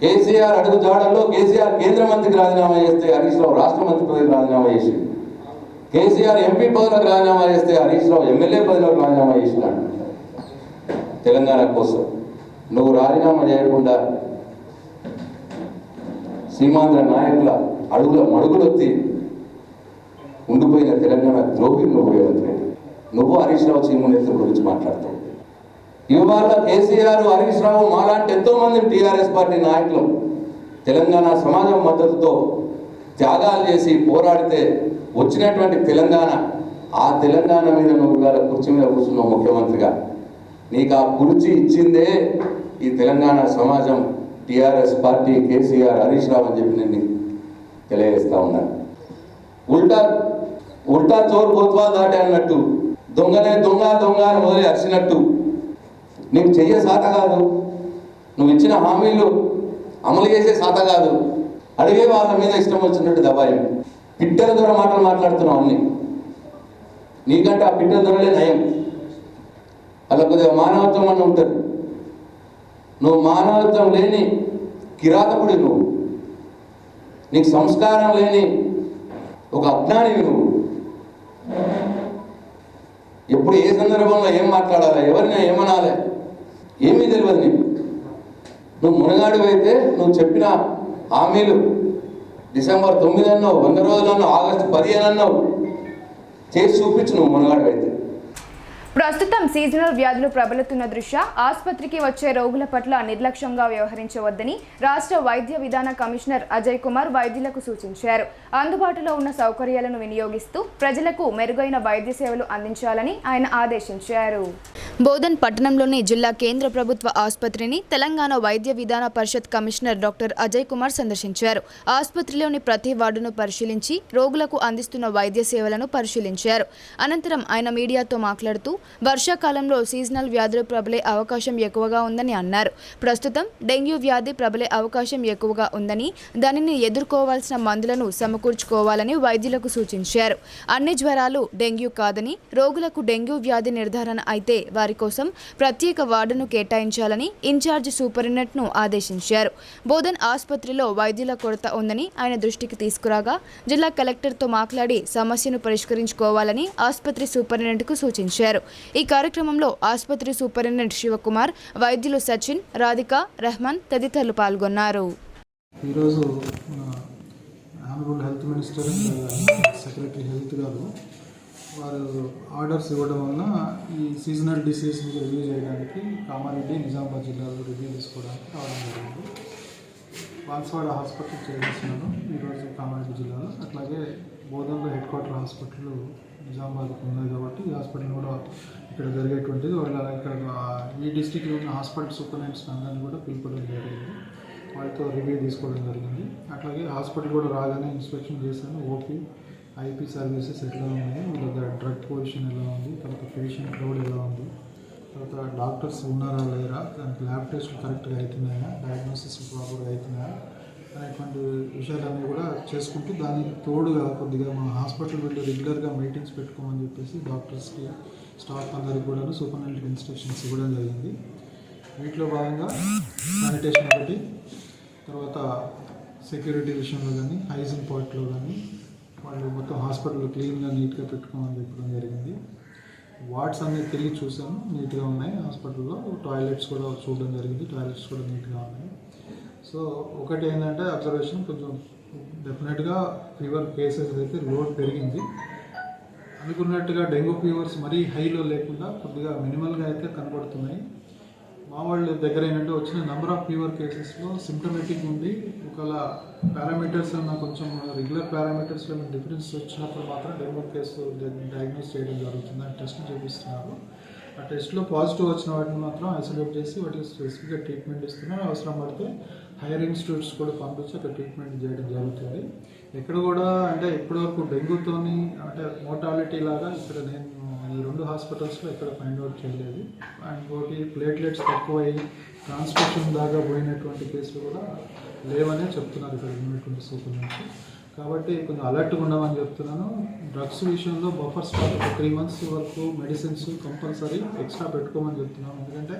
కేసీఆర్ కేంద్ర మంత్రికి రాజీనామా చేస్తే హరీష్ రావు రాష్ట్ర మంత్రి పదవికి రాజీనామా చేసిండు. కేసీఆర్ ఎంపీ పదవులకు రాజీనామా చేస్తే హరీష్ రావు ఎమ్మెల్యే పదవులకు రాజీనామా చేసినాడు. తెలంగాణ కోసం నువ్వు రాజీనామా చేయకుండా సీమాంధ్ర నాయకుల మడుగులొత్తి ఉండిపోయిన తెలంగాణ ద్రోహి నువ్వు రేవంత్ రెడ్డి. నువ్వు హరీష్ రావు చీమునేత్తుల గురించి మాట్లాడతావు. ఇవాళ కేసీఆర్, హరీష్ రావు మాలాంటి ఎంతో మంది టీఆర్ఎస్ పార్టీ నాయకులు తెలంగాణ సమాజం మద్దతుతో త్యాగాలు చేసి పోరాడితే వచ్చినటువంటి తెలంగాణ, ఆ తెలంగాణ మీద నువ్వు ఇవాళ కుర్చీ మీద కూర్చున్నావు ముఖ్యమంత్రిగా. నీకు ఆ కుర్చీ ఇచ్చిందే ఈ తెలంగాణ సమాజం, టీఆర్ఎస్ పార్టీ, కేసీఆర్, హరీష్ రావు అని చెప్పి నేను తెలియజేస్తా ఉన్నాను. ఉల్టా చోరు కోత్వాల్ దాటే అన్నట్టు, దొంగనే దొంగ అని మొదలు అరిచినట్టు నీకు చెయ్యే సాత కాదు, నువ్వు ఇచ్చిన హామీలు అమలు చేసే సాత కాదు, అడిగే వాళ్ళ మీద ఇష్టం వచ్చినట్టు దబాయం, పిట్టల ద్వారా మాటలు మాట్లాడుతున్నావు. అన్ని నీకంటే ఆ పిట్టల ధరలే నయం. అలా కొద్దిగా మానవత్వం అని ఉంటుంది. నువ్వు మానవత్వం లేని కిరాతకుడి, నీకు సంస్కారం లేని ఒక అజ్ఞానివి నువ్వు. ఎప్పుడు ఏ సందర్భంలో ఏం మాట్లాడాలి, ఎవరిని ఏమనాలి ఏమీ తెలియదు నీకు. నువ్వు మునగాడివైతే నువ్వు చెప్పిన హామీలు డిసెంబర్ 9 అన్నావు, 100 రోజులు అన్నావు, ఆగస్టు 15 అన్నావు, చేసి చూపించు నువ్వు మనగాడైతే. ప్రస్తుతం సీజనల్ వ్యాధులు ప్రబలుతున్న దృష్ట్యా ఆసుపత్రికి వచ్చే రోగుల పట్ల నిర్లక్ష్యంగా వ్యవహరించవద్దని రాష్ట్ర వైద్య విధాన కమిషనర్ అజయ్ కుమార్ వైద్యులకు సూచించారు. అందుబాటులో ఉన్న సౌకర్యాలను వినియోగిస్తూ ప్రజలకు మెరుగైన వైద్య సేవలు అందించాలని ఆయన ఆదేశించారు. బోధన్ పట్టణంలోని జిల్లా కేంద్ర ప్రభుత్వ ఆసుపత్రిని తెలంగాణ వైద్య విధాన పరిషత్ కమిషనర్ డాక్టర్ అజయ్ కుమార్ సందర్శించారు. ఆసుపత్రిలోని ప్రతి వార్డును పరిశీలించి రోగులకు అందిస్తున్న వైద్య సేవలను పరిశీలించారు. అనంతరం ఆయన మీడియాతో మాట్లాడుతూ వర్షాకాలంలో సీజనల్ వ్యాధులు ప్రబలే అవకాశం ఎక్కువగా ఉందని అన్నారు. ప్రస్తుతం డెంగ్యూ వ్యాధి ప్రబలే అవకాశం ఎక్కువగా ఉందని, దానిని ఎదుర్కోవాల్సిన మందులను సమకూర్చుకోవాలని వైద్యులకు సూచించారు. అన్ని జ్వరాలు డెంగ్యూ కాదని, రోగులకు డెంగ్యూ వ్యాధి నిర్ధారణ అయితే వారి కోసం ప్రత్యేక వార్డును కేటాయించాలని ఇన్ఛార్జ్ సూపరింటెండెంట్ను ఆదేశించారు. బోధన్ ఆసుపత్రిలో వైద్యుల కొరత ఉందని ఆయన దృష్టికి తీసుకురాగా జిల్లా కలెక్టర్తో మాట్లాడి సమస్యను పరిష్కరించుకోవాలని ఆసుపత్రి సూపరింటెండెంట్కు సూచించారు. ఈ కార్యక్రమంలో ఆసుపత్రి సూపరింటెండెంట్ శివకుమార్, వైద్యులు సచిన్, రాధిక, రెహమాన్ తదితరులు పాల్గొన్నారు. ఈరోజు honourable health minister secretary health గారు వారు ఆర్డర్స్ ఇవ్వడం వల్ల ఈ సీజనల్ డిసీజ్ని రివ్యూ చేయడానికి కామారెడ్డి, నిజామాబాద్ జిల్లాలో రివ్యూ తీసుకోవడానికి రావడం జరిగింది. బాన్స్వాడ హాస్పిటల్ చేస్తున్నాను ఈరోజు కామారెడ్డి జిల్లాలో. అట్లాగే బోధన్లో హెడ్ క్వార్టర్ హాస్పిటల్ నిజామాబాద్కు ఉన్నాయి కాబట్టి ఈ హాస్పిటల్ కూడా ఇక్కడ జరిగేటువంటిది. వాళ్ళ ఇక్కడ ఈ డిస్టిక్లో ఉన్న హాస్పిటల్ సూపరింటెండెంట్స్ అందరినీ కూడా పిలుపుకోవడం జరిగింది. వాళ్ళతో రివ్యూ తీసుకోవడం జరిగింది. అట్లాగే హాస్పిటల్ కూడా రాగానే ఇన్స్పెక్షన్ చేశాను. ఓపీ, ఐపీ సర్వీసెస్ ఎట్లా ఉన్నాయి, వీళ్ళ డ్రగ్ పొజిషన్ ఎలా ఉంది, తర్వాత పేషెంట్ లోడ్ ఎలా ఉంది, తర్వాత డాక్టర్స్ ఉన్నారా లేరా, దానికి ల్యాబ్ టెస్ట్లు కరెక్ట్గా అవుతున్నాయా, డయాగ్నోసిస్ ప్రాపర్గా అవుతున్నాయా అనేటువంటి విషయాలన్నీ కూడా చేసుకుంటూ దానికి తోడుగా కొద్దిగా మా హాస్పిటల్ వెళ్ళి రెగ్యులర్గా మీటింగ్స్ పెట్టుకోమని చెప్పేసి డాక్టర్స్కి, స్టాఫ్ అందరికి కూడా సూపరింటెండెంట్ ఇన్స్ట్రక్షన్స్ ఇవ్వడం జరిగింది. వీటిలో భాగంగా శానిటేషన్ ఒకటి, తర్వాత సెక్యూరిటీ విషయంలో కానీ, హైజీన్ పార్ట్లో కానీ వాళ్ళు మొత్తం హాస్పిటల్ క్లీన్గా నీట్గా పెట్టుకోమని చెప్పడం జరిగింది. వార్డ్స్ అన్నీ తిరిగి చూసాను, నీట్గా ఉన్నాయి హాస్పిటల్లో. టాయిలెట్స్ కూడా చూడడం జరిగింది, టాయిలెట్స్ కూడా నీట్గా ఉన్నాయి. సో ఒకటి ఏంటంటే అబ్జర్వేషన్, కొంచెం డెఫినెట్గా ఫీవర్ కేసెస్ అయితే లోడ్ పెరిగింది. అనుకున్నట్టుగా డెంగ్యూ ఫీవర్స్ మరీ హైలో లేకుండా కొద్దిగా మినిమల్గా అయితే కనబడుతున్నాయి. మా వాళ్ళ దగ్గర ఏంటంటే వచ్చిన నెంబర్ ఆఫ్ ఫీవర్ కేసెస్లో సిమ్టమేటిక్ ఉంది. ఒకవేళ పారామీటర్స్ అన్న కొంచెం రెగ్యులర్ పారామీటర్స్లో డిఫరెన్స్ వచ్చినప్పుడు మాత్రం డెంగ్యూ కేసు డయాగ్నోస్ చేయడం జరుగుతుంది. ఆ టెస్ట్ చేపిస్తున్నారు. ఆ టెస్ట్లో పాజిటివ్ వచ్చిన వాటిని మాత్రం ఐసోలేట్ చేసి వాటికి స్పెసిఫిక్గా ట్రీట్మెంట్ ఇస్తున్నారు. అవసరం పడితే హైయర్ ఇన్స్టిట్యూట్స్ కూడా పంపించి అక్కడ ట్రీట్మెంట్ చేయడం జరుగుతుంది. ఎక్కడ కూడా అంటే ఇప్పటివరకు డెంగ్యూతోని అంటే మోర్టాలిటీ లాగా ఇక్కడ నేను ఈ 2 హాస్పిటల్స్లో ఎక్కడ ఫైండ్ అవుట్ చేయలేదు. అండ్ ఇంకోటి ప్లేట్లెట్స్ తక్కువై ట్రాన్స్మిషన్ దాకా పోయినటువంటి కేసులు కూడా లేవనే చెప్తున్నారు ఇక్కడ ఉన్నటువంటి సూపర్ నుంచి. కాబట్టి కొంచెం అలర్ట్గా ఉండమని చెప్తున్నాను. డ్రగ్స్ విషయంలో బఫర్ స్టాక్ 3 months వరకు మెడిసిన్స్ కంపల్సరీ ఎక్స్ట్రా పెట్టుకోమని చెప్తున్నాను. ఎందుకంటే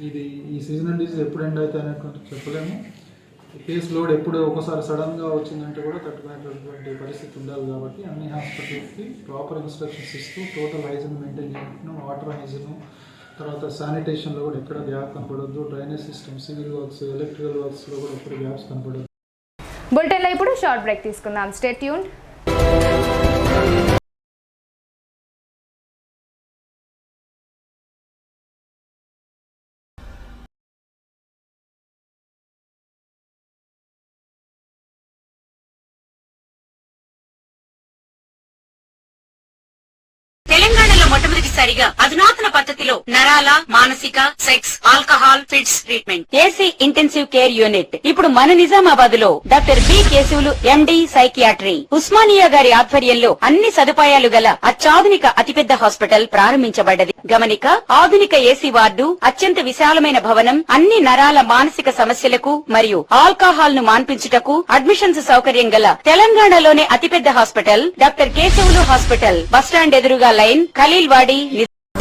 ఇది ఈ సీజనల్ డిసీజ్ ఎప్పుడు ఎండ్ అవుతాయి అనేటువంటి చెప్పలేము. కేసు లోడ్ ఎప్పుడు ఒకసారి సడన్గా వచ్చిందంటే కూడా తట్టుకునేటటువంటి పరిస్థితి ఉండాలి. కాబట్టి అన్ని హాస్పిటల్స్కి ప్రాపర్ ఇన్స్ట్రక్షన్స్ ఇస్తూ టోటల్ హైజీన్ మెయింటైన్ చేయడం, వాటర్ హైజీన్, తర్వాత శానిటేషన్లో కూడా ఎక్కడ గ్యాప్ కనపడద్దు, drainage system, civil works, electrical వర్క్స్లో కూడా ఎక్కడ గ్యాప్స్ కనపడద్దు. బులెటిన్లో ఇప్పుడు షార్ట్ బ్రేక్ తీసుకుందాం. Stay tuned. తెలంగాణలో మొట్టమొదటిసారిగా అధునాతన పద్ధతిలో నరాల, మానసిక, sex, alcohol, fits treatment, AC intensive care unit ఇప్పుడు మన నిజామాబాద్ లో doctor B Keshavulu MD psychiatry, Osmania గారి ఆధ్వర్యంలో అన్ని సదుపాయాలు గల అత్యాధునిక అతిపెద్ద హాస్పిటల్ ప్రారంభించబడ్డది. గమనిక, ఆధునిక ఏసీ వార్డు, అత్యంత విశాలమైన భవనం, అన్ని నరాల మానసిక సమస్యలకు మరియు ఆల్కహాల్ ను మాన్పించుటకు అడ్మిషన్స్ సౌకర్యం గల తెలంగాణలోనే అతిపెద్ద hospital doctor Keshavulu hospital, bus stand ఎదురుగా లైన్, ఖలీల్వాడి.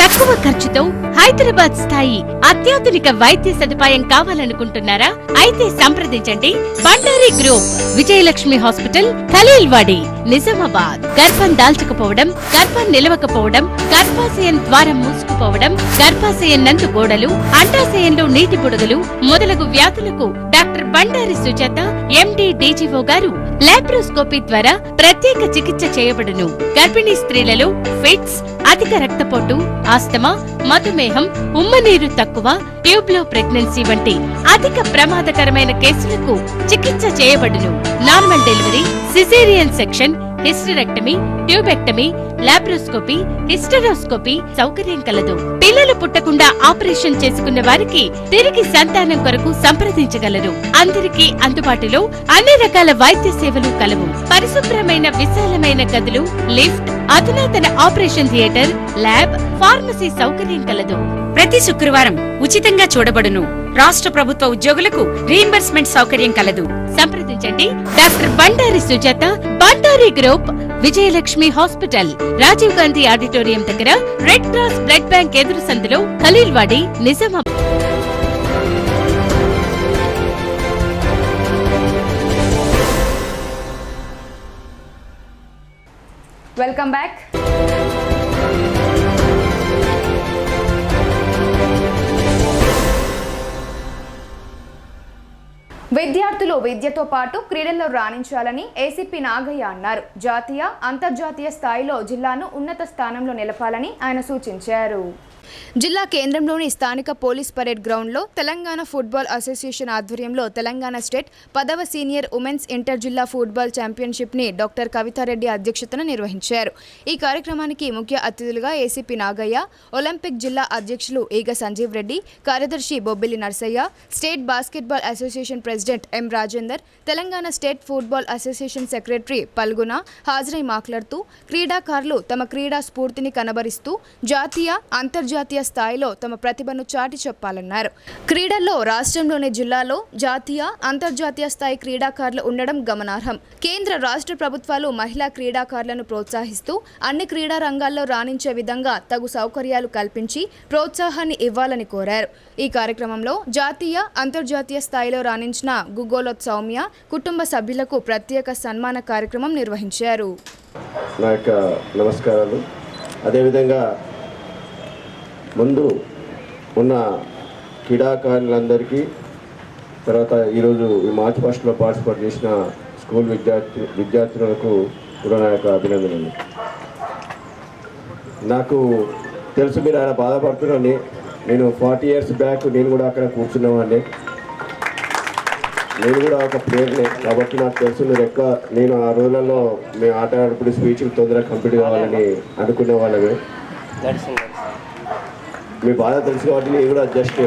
తక్కువ ఖర్చుతో హైదరాబాద్ స్థాయి అత్యాధునిక వైద్య సదుపాయం కావాలనుకుంటున్నారా? అయితే సంప్రదించండి బండారి గ్రూప్, విజయలక్ష్మి హాస్పిటల్, ఖలీల్వాడి, నిజామాబాద్. గర్భం దాల్చకపోవడం, గర్భం నిలవకపోవడం, గర్భాశయం ద్వారం మూసుకుపోవడం, గర్భాశయం నందు గోడలు, అండాశయంలో నీటి బుడగలు మొదలగు వ్యాధులకు డాక్టర్ బండారి సుజాత ఎండి డీజీఓ గారు లాప్రోస్కోపీ ద్వారా ప్రత్యేక చికిత్స చేయబడును. గర్భిణీ స్త్రీలలో ఫిట్స్, అధిక రక్తపోటు, ఆస్తమా, మధుమేహం, ఉమ్మనీరు తక్కువ, ట్యూబ్లో ప్రెగ్నెన్సీ వంటి అధిక ప్రమాదకరమైన కేసులకు చికిత్స చేయబడును. Normal delivery, caesarean section, hysterectomy, tubectomy, laparoscopy, hysteroscopy సౌకర్యం కలదు. పిల్లలు పుట్టకుండా ఆపరేషన్ చేసుకున్న వారికి తిరిగి సంతానం కొరకు సంప్రదించగలరు. అందరికీ అందుబాటులో అన్ని రకాల వైద్య సేవలు కలవు. పరిశుభ్రమైన విశాలమైన గదులు, లిఫ్ట్, అధునాతన ఆపరేషన్ థియేటర్, ల్యాబ్, ఫార్మసీ సౌకర్యం కలదు. ప్రతి శుక్రవారం ఉచితంగా చూడబడును. రాష్ట్ర ప్రభుత్వ ఉద్యోగులకు రీయింబర్స్మెంట్ సౌకర్యం కలదు. సంప్రదించండి doctor Bandari Sujatha, Bandari group, Vijayalakshmi hospital, Rajiv Gandhi auditorium దగ్గర, రెడ్ క్రాస్ బ్లడ్ బ్యాంక్ ఎదురు సందులో, ఖలీల్వాడి, నిజామాబాద్. Welcome back. విద్యార్థులు విద్యతో పాటు క్రీడల్లో రాణించాలని ఏసీపీ నాగయ్య అన్నారు. జాతీయ, అంతర్జాతీయ స్థాయిలో జిల్లాను ఉన్నత స్థానంలో నిలపాలని ఆయన సూచించారు. జిల్లా కేంద్రంలోని స్థానిక పోలీస్ పరేడ్ గ్రౌండ్లో తెలంగాణ ఫుట్బాల్ అసోసియేషన్ ఆధ్వర్యంలో తెలంగాణ స్టేట్ 10వ సీనియర్ ఉమెన్స్ ఇంటర్ జిల్లా ఫుట్బాల్ ఛాంపియన్షిప్ని డాక్టర్ కవితారెడ్డి అధ్యక్షతన నిర్వహించారు. ఈ కార్యక్రమానికి ముఖ్య అతిథులుగా ఏసీపీ నాగయ్య, ఒలింపిక్ జిల్లా అధ్యక్షులు ఈగ సంజీవ్ రెడ్డి, కార్యదర్శి Bobbili Narsaiah, state basketball association president M Rajender, Telangana state football association secretary Palguna హాజరై మాట్లాడుతూ క్రీడాకారులు తమ క్రీడా స్ఫూర్తిని కనబరిస్తూ జాతీయ, అంతర్జాతీయ స్థాయిలో తమ ప్రతిభను చాటి చెప్పాలన్నారు. క్రీడల్లో రాష్ట్రంలోని జిల్లాలో జాతీయ, అంతర్జాతీయ స్థాయి క్రీడాకారులు ఉండడం గమనార్హం. కేంద్ర, రాష్ట్ర ప్రభుత్వాలు మహిళా క్రీడాకారులను ప్రోత్సహిస్తూ అన్ని క్రీడా రంగాల్లో రాణించే విధంగా తగు సౌకర్యాలు కల్పించి ప్రోత్సాహాన్ని ఇవ్వాలని కోరారు. ఈ కార్యక్రమంలో జాతీయ, అంతర్జాతీయ స్థాయిలో రాణించిన గుగోలోత్ సౌమ్య కుటుంబ సభ్యులకు ప్రత్యేక సన్మాన కార్యక్రమం నిర్వహించారు. నా యొక్క నమస్కారాలు. అదేవిధంగా ముందు ఉన్న క్రీడాకారులందరికీ, తర్వాత ఈరోజు ఈ మార్చ్ ఫస్ట్లో పార్టిసిపేట్ చేసిన స్కూల్ విద్యార్థులకు కూడా నా యొక్క అభినందనలు. నాకు తెలుసు మీరు ఆయన బాధపడుతున్నారని. నేను 40 years బ్యాక్ నేను కూడా అక్కడ కూర్చున్నవాడిని. నేను కూడా ఒక ప్లేయర్నే కాబట్టి నాకు తెలుసు మీరు ఎక్కువ. నేను ఆ రోజులలో మేము ఆట ఆడినప్పుడు స్పీచ్లు తొందరగా కంప్లీట్ కావాలని అనుకునే వాళ్ళమే. మీ బాధ తెలుసు కాబట్టి నేను కూడా జస్ట్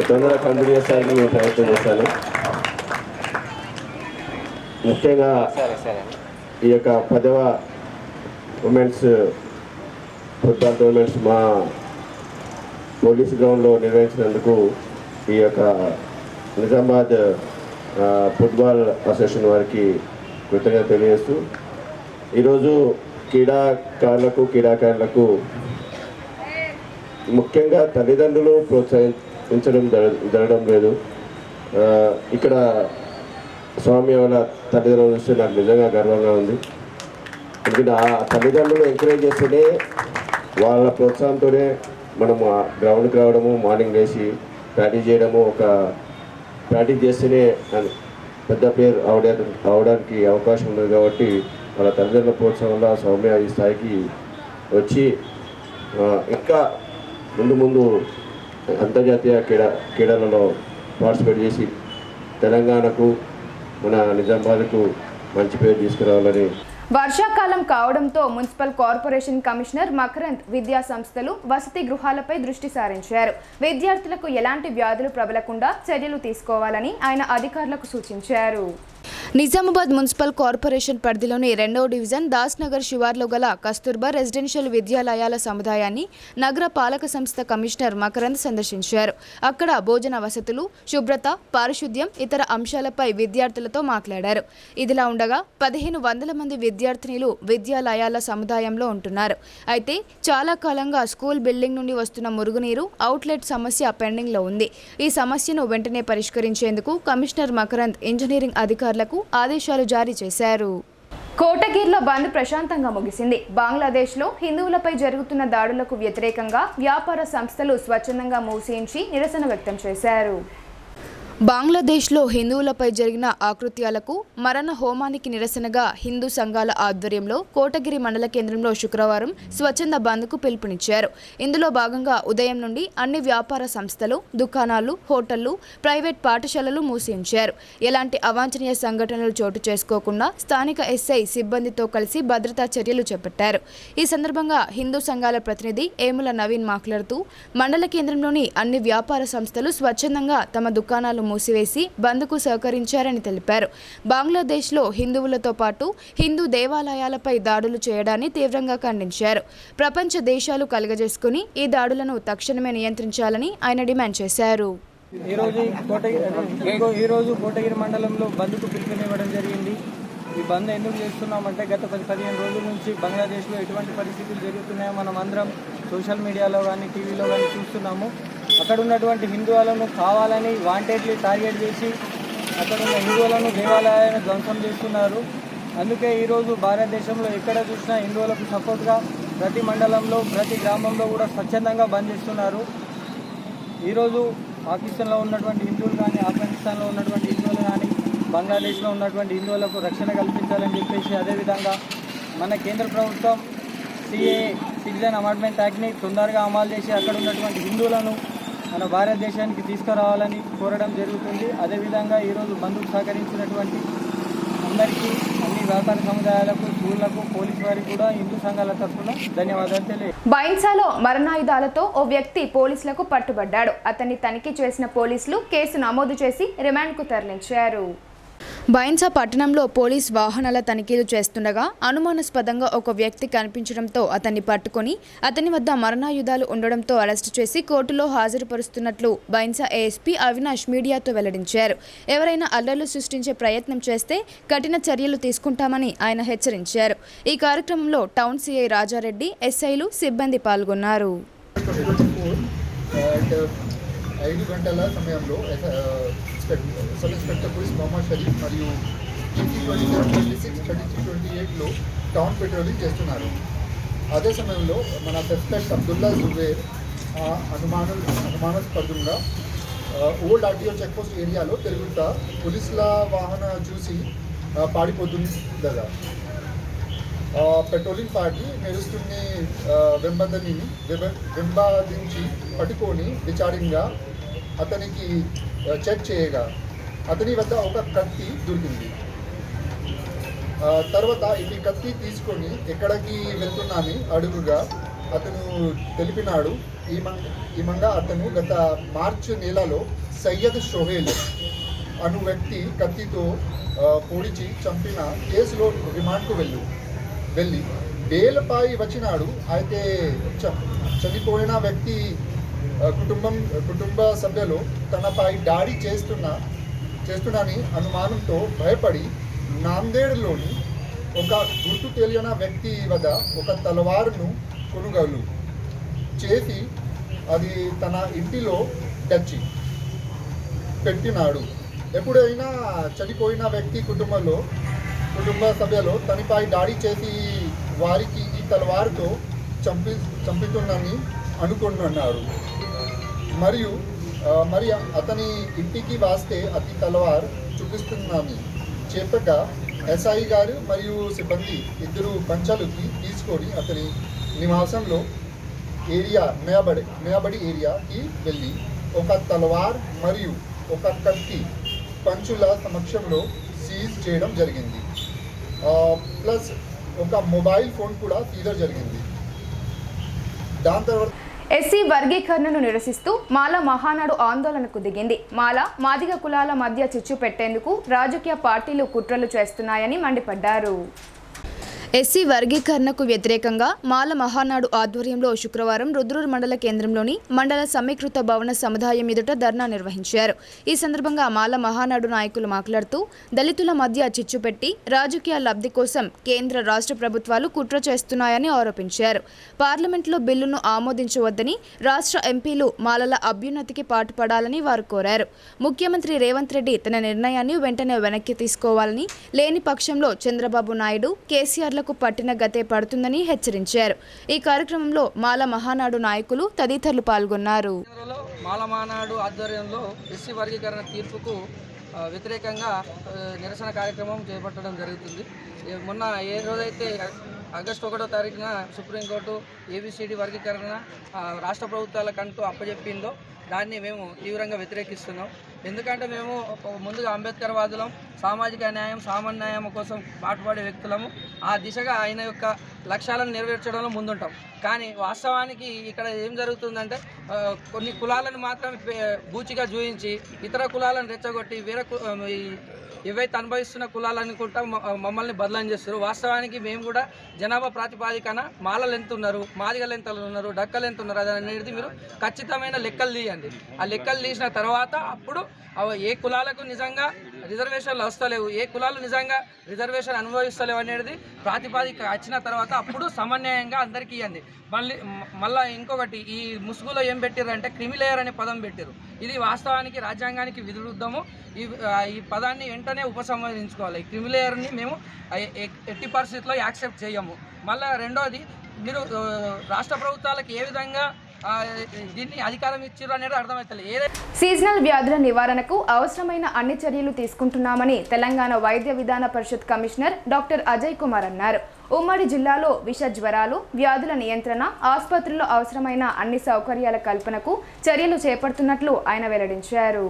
తొందరగా కంప్లీట్ చేస్తానికి నేను ప్రయత్నం చేస్తాను. ముఖ్యంగా ఈ యొక్క 10వ ఉమెన్స్ ఫుట్బాల్ టోర్నమెంట్స్ మా పోలీస్ గ్రౌండ్లో నిర్వహించినందుకు ఈ యొక్క నిజామాబాద్ ఫుట్బాల్ అసోసియేషన్ వారికి కృతజ్ఞత తెలియజేస్తూ, ఈరోజు క్రీడాకారులకు ముఖ్యంగా తల్లిదండ్రులు ప్రోత్సహించడం జరగడం లేదు. ఇక్కడ స్వామి వాళ్ళ తల్లిదండ్రులు చూస్తే నాకు నిజంగా గర్వంగా ఉంది. ఎందుకంటే ఆ తల్లిదండ్రులు ఎంకరేజ్ చేస్తేనే, వాళ్ళ ప్రోత్సాహంతోనే మనము గ్రౌండ్కి రావడము, మార్నింగ్ లేచి ప్రాక్టీస్ చేయడము, ప్రాక్టీస్ చేస్తేనే పెద్ద ప్లేయర్ అవడానికి అవకాశం ఉంది. కాబట్టి వాళ్ళ తల్లిదండ్రుల ప్రోత్సాహం వల్ల సౌమ్య ఈ స్థాయికి వచ్చి ఇంకా ముందు అంతర్జాతీయ క్రీడలలో పార్టిసిపేట్ చేసి తెలంగాణకు, మన నిజామాబాద్కు మంచి పేరు తీసుకురావాలని. వర్షాకాలం కావడంతో మున్సిపల్ కార్పొరేషన్ కమిషనర్ మకరంద్ విద్యా సంస్థలు, వసతి గృహాలపై దృష్టి సారించారు. విద్యార్థులకు ఎలాంటి వ్యాధులు ప్రబలకుండా చర్యలు తీసుకోవాలని ఆయన అధికారులకు సూచించారు. నిజామాబాద్ మున్సిపల్ కార్పొరేషన్ పరిధిలోని 2వ డివిజన్ దాస్ నగర్ శివార్లో గల కస్తూర్బా రెసిడెన్షియల్ విద్యాలయాల సముదాయాన్ని నగర పాలక సంస్థ కమిషనర్ మకరంద్ సందర్శించారు. అక్కడ భోజన వసతులు, శుభ్రత, పారిశుద్ధ్యం, ఇతర అంశాలపై విద్యార్థులతో మాట్లాడారు. ఇదిలా ఉండగా 1500 మంది విద్యార్థినులు విద్యాలయాల సముదాయంలో ఉంటున్నారు. అయితే చాలా కాలంగా స్కూల్ బిల్డింగ్ నుండి వస్తున్న మురుగునీరు అవుట్లెట్ సమస్య పెండింగ్లో ఉంది. ఈ సమస్యను వెంటనే పరిష్కరించేందుకు కమిషనర్ మకరంద్ ఇంజనీరింగ్ అధికారులకు ఆదేశాలు జారీ చేశారు. కోటగిరిలో బంద్ ప్రశాంతంగా ముగిసింది. బంగ్లాదేశ్లో హిందువులపై జరుగుతున్న దాడులకు వ్యతిరేకంగా వ్యాపార సంస్థలు స్వచ్ఛందంగా మూసేయించి నిరసన వ్యక్తం చేశారు. బంగ్లాదేశ్లో హిందువులపై జరిగిన ఆకృత్యాలకు మరణ హోమానికి నిరసనగా హిందూ సంఘాల ఆధ్వర్యంలో కోటగిరి మండల కేంద్రంలో శుక్రవారం స్వచ్ఛంద బంద్కు పిలుపునిచ్చారు. ఇందులో భాగంగా ఉదయం నుండి అన్ని వ్యాపార సంస్థలు, దుకాణాలు, హోటళ్లు, ప్రైవేట్ పాఠశాలలు మూసి ఉంచారు. ఎలాంటి అవాంఛనీయ సంఘటనలు చోటు చేసుకోకుండా స్థానిక ఎస్ఐ సిబ్బందితో కలిసి భద్రతా చర్యలు చేపట్టారు. ఈ సందర్భంగా హిందూ సంఘాల ప్రతినిధి ఏముల నవీన్ మాట్లాడుతూ మండల కేంద్రంలోని అన్ని వ్యాపార సంస్థలు స్వచ్ఛందంగా తమ దుకాణాలు మూసివేసి బంద్కు సహకరించారని తెలిపారు. బంగ్లాదేశ్లో హిందువులతో పాటు హిందూ దేవాలయాలపై దాడులు చేయడాన్ని తీవ్రంగా ఖండించారు. ప్రపంచ దేశాలు కలగజేసుకుని ఈ దాడులను తక్షణమే నియంత్రించాలని ఆయన డిమాండ్ చేశారు. ఈరోజు కోటగిరి మండలంలో బంద్కు పిలుపునివ్వడం జరిగింది. ఈ బంద్ ఎందుకు చేస్తున్నామంటే గత 15 రోజుల నుంచి బంగ్లాదేశ్లో ఎటువంటి పరిస్థితులు జరుగుతున్నాయో మనం అందరం సోషల్ మీడియాలో కానీ టీవీలో కానీ చూస్తున్నాము. అక్కడ ఉన్నటువంటి హిందువులను కావాలని వాంటెడ్లీ టార్గెట్ చేసి అక్కడ ఉన్న హిందువులను దేవాలయాలను ధ్వంసం చేస్తున్నారు. అందుకే ఈరోజు భారతదేశంలో ఎక్కడ చూసినా హిందువులకు సపోర్ట్గా ప్రతి మండలంలో ప్రతి గ్రామంలో కూడా స్వచ్ఛందంగా బంద్ చేస్తున్నారు. ఈరోజు పాకిస్తాన్లో ఉన్నటువంటి హిందువులు కానీ, ఆఫ్ఘనిస్తాన్లో ఉన్నటువంటి హిందువులు కానీ, బంగ్లాదేశ్లో ఉన్నటువంటి హిందువులకు రక్షణ కల్పించాలని చెప్పేసి, అదేవిధంగా మన కేంద్ర ప్రభుత్వం సిఏఏ సిటిజన్ అమెండ్మెంట్ యాక్ట్ని తొందరగా అమలు చేసి అక్కడ ఉన్నటువంటి హిందువులను మన భారతదేశానికి తీసుకురావాలని కోరడం జరుగుతుంది. అదేవిధంగా ఈరోజు బంద్కు సహకరించినటువంటి అందరికీ, అన్ని వ్యాపార సముదాయాలకు, స్కూళ్లకు, పోలీసు వారికి కూడా హిందూ సంఘాల తరఫున ధన్యవాదాలు తెలియజేస్తాను. బైన్సాలో మరణాయుధాలతో ఓ వ్యక్తి పోలీసులకు పట్టుబడ్డాడు. అతన్ని తనిఖీ చేసిన పోలీసులు కేసు నమోదు చేసి రిమాండ్కు తరలించారు. బైన్సా పట్టణంలో పోలీస్ వాహనాల తనిఖీలు చేస్తుండగా అనుమానాస్పదంగా ఒక వ్యక్తి కనిపించడంతో అతన్ని పట్టుకొని అతని వద్ద మరణాయుధాలు ఉండడంతో అరెస్టు చేసి కోర్టులో హాజరుపరుస్తున్నట్లు బైన్సా ఏఎస్పీ అవినాష్ మీడియాతో వెల్లడించారు. ఎవరైనా అల్లర్లు సృష్టించే ప్రయత్నం చేస్తే కఠిన చర్యలు తీసుకుంటామని ఆయన హెచ్చరించారు. ఈ కార్యక్రమంలో టౌన్ సిఐ రాజారెడ్డి, ఎస్ఐలు, సిబ్బంది పాల్గొన్నారు. 5 గంటల సమయంలో sub inspector police Mohammed Sharif మరియు 26-33-28లో టౌన్ పెట్రోలింగ్ చేస్తున్నారు. అదే సమయంలో మన సస్పెక్ట్ అబ్దుల్లా జుబేర్ అనుమానాస్పదంగా ఓల్డ్ ఆర్టీఓ చెక్పోస్ట్ ఏరియాలో తిరుగుతా పోలీసుల వాహనం చూసి పారిపోతుండగా పెట్రోలింగ్ పార్టీ మెరుస్తున్న వెంబడించి పట్టుకొని విచారంగా అతనికి చెక్ చేయగా అతని వద్ద ఒక కత్తి దొరికింది. తర్వాత ఈ కత్తి తీసుకొని ఎక్కడికి వెళ్తున్నానని అడుగుగా అతను తెలిపినాడు. ఈ మంగా అతను గత మార్చి నెలలో సయ్యద్ షోహేల్ అను వ్యక్తి కత్తితో పొడిచి చంపిన కేసులో రిమాండ్కు వెళ్ళి బెయిల్పై వచ్చినాడు. అయితే చనిపోయిన వ్యక్తి కుటుంబ సభ్యులు తనపై దాడి చేస్తున్నాని అనుమానంతో భయపడి నాందేడ్లోని ఒక గుర్తు తెలియని వ్యక్తి వద్ద ఒక తలవారును కొనుగోలు చేసి అది తన ఇంటిలో తెచ్చి పెట్టినాడు. ఎప్పుడైనా చనిపోయిన వ్యక్తి కుటుంబ సభ్యులు తనపై దాడి చేసి వారికి ఈ తలవారుతో చంపుతుందని అనుకున్నాడు. మరి అతని ఇంటికి వస్తే అతి తలవారు చూపిస్తున్నామని చెప్పగా ఎస్ఐ గారు మరియు సిబ్బంది 2 పంచాలకి తీసుకొని అతని నివాసంలో మేయబడి ఏరియాకి వెళ్ళి ఒక తలవార్ మరియు ఒక కత్తి పంచుల సమక్షంలో సీజ్ చేయడం జరిగింది. ప్లస్ ఒక మొబైల్ ఫోన్ కూడా సీజర్ జరిగింది. దాని తర్వాత ఎస్సీ వర్గీకరణను నిరసిస్తూ మాల మహానాడు ఆందోళనకు దిగింది. మాదిగ కులాల మధ్య చిచ్చు పెట్టేందుకు రాజకీయ పార్టీలు కుట్రలు చేస్తున్నాయని మండిపడ్డారు. ఎస్సీ వర్గీకరణకు వ్యతిరేకంగా మాల మహానాడు ఆధ్వర్యంలో శుక్రవారం రుద్రూరు మండల కేంద్రంలోని మండల సమీకృత భవన సముదాయం ఎదుట ధర్నా నిర్వహించారు. ఈ సందర్భంగా మాల మహానాడు నాయకులు మాట్లాడుతూ దళితుల మధ్య చిచ్చు పెట్టి రాజకీయ లబ్ధి కోసం కేంద్ర రాష్ట్ర ప్రభుత్వాలు కుట్ర చేస్తున్నాయని ఆరోపించారు. పార్లమెంట్లో బిల్లును ఆమోదించవద్దని రాష్ట్ర ఎంపీలు మాలల అభ్యున్నతికి పాటుపడాలని వారు కోరారు. ముఖ్యమంత్రి రేవంత్ రెడ్డి తన నిర్ణయాన్ని వెంటనే వెనక్కి తీసుకోవాలని, లేని పక్షంలో చంద్రబాబు నాయుడు, కేసీఆర్ల వ్యాధులకు పట్టిన గతే పడుతుందని హెచ్చరించారు. ఈ కార్యక్రమంలో మాల మహానాడు నాయకులు తదితరులు పాల్గొన్నారు. మాల మహానాడు ఆధ్వర్యంలో ఎస్సీ వర్గీకరణ తీర్పుకు వ్యతిరేకంగా నిరసన కార్యక్రమం చేపట్టడం జరుగుతుంది. మొన్న ఏ రోజైతే ఆగస్టు 1వ తారీఖున సుప్రీంకోర్టు ఏబిసిడి వర్గీకరణ రాష్ట్ర ప్రభుత్వాలకంటూ అప్పచెప్పిందో దాన్ని మేము తీవ్రంగా వ్యతిరేకిస్తున్నాం. ఎందుకంటే మేము ముందుగా అంబేద్కర్ వాదులం, సామాజిక న్యాయం సామాన్యాయం కోసం పాటుపడే వ్యక్తులము. ఆ దిశగా ఆయన యొక్క లక్ష్యాలను నెరవేర్చడంలో ముందుంటాం. కానీ వాస్తవానికి ఇక్కడ ఏం జరుగుతుందంటే కొన్ని కులాలను మాత్రం బూచిగా చూయించి ఇతర కులాలను రెచ్చగొట్టి వేరే ఏవైతే అనుభవిస్తున్న కులాలనుకుంటా మమ్మల్ని బదలాం చేస్తారు. వాస్తవానికి మేము కూడా జనాభా ప్రాతిపాదికన మాలలు ఎంత ఉన్నారు, మాదిగలు ఎంత ఉన్నారు, డక్కలు ఎంత ఉన్నారు అది అనేది మీరు ఖచ్చితమైన లెక్కలు తీయండి. ఆ లెక్కలు తీసిన తర్వాత అప్పుడు ఏ కులాలకు నిజంగా రిజర్వేషన్లు వస్తలేవు, ఏ కులాలు నిజంగా రిజర్వేషన్ అనుభవిస్తలేవు అనేది ప్రాతిపాదిక వచ్చిన తర్వాత అప్పుడు సమన్వయంగా అందరికీ ఇవ్వండి. మళ్ళీ ఇంకొకటి ఈ ముసుగులో ఏం పెట్టారు అంటే క్రిమిలేయర్ అనే పదం పెట్టారు. ఇది వాస్తవానికి రాజ్యాంగానికి విరుద్ధము. ఈ పదాన్ని వెంటనే ఉపసంహరించుకోవాలి. ఈ క్రిమిలేయర్ని మేము ఎట్టి పరిస్థితుల్లో యాక్సెప్ట్ చేయము. మళ్ళీ రెండోది మీరు రాష్ట్ర ప్రభుత్వాలకు ఏ విధంగా దీన్ని అధికారం ఇచ్చారు అనేది అర్థమవుతలేదు. సీజనల్ వ్యాధుల నివారణకు అవసరమైన అన్ని చర్యలు తీసుకుంటున్నామని తెలంగాణ వైద్య విధాన పరిషత్ కమిషనర్ డాక్టర్ అజయ్ కుమార్ అన్నారు. ఉమ్మడి జిల్లాలో విష జ్వరాలు, వ్యాధుల నియంత్రణ, ఆసుపత్రుల్లో అవసరమైన అన్ని సౌకర్యాల కల్పనకు చర్యలు చేపడుతున్నట్లు ఆయన వెల్లడించారు.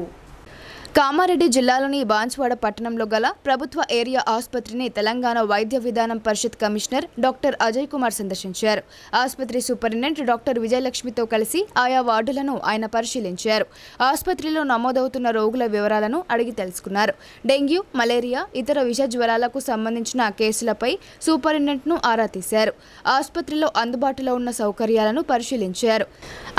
కామారెడ్డి జిల్లాలోని బాన్స్వాడ పట్టణంలో గల ప్రభుత్వ ఏరియా ఆసుపత్రిని తెలంగాణ వైద్య విధానం పరిషత్ కమిషనర్ డాక్టర్ అజయ్ కుమార్ సందర్శించారు. ఆసుపత్రి సూపరింటెండెంట్ డాక్టర్ విజయలక్ష్మితో కలిసి ఆయా వార్డులను ఆయన పరిశీలించారు. ఆసుపత్రిలో నమోదవుతున్న రోగుల వివరాలను అడిగి తెలుసుకున్నారు. డెంగ్యూ, మలేరియా, ఇతర విష జ్వరాలకు సంబంధించిన కేసులపై సూపరింటెండెంట్ను ఆరా తీశారు. ఆసుపత్రిలో అందుబాటులో ఉన్న సౌకర్యాలను పరిశీలించారు.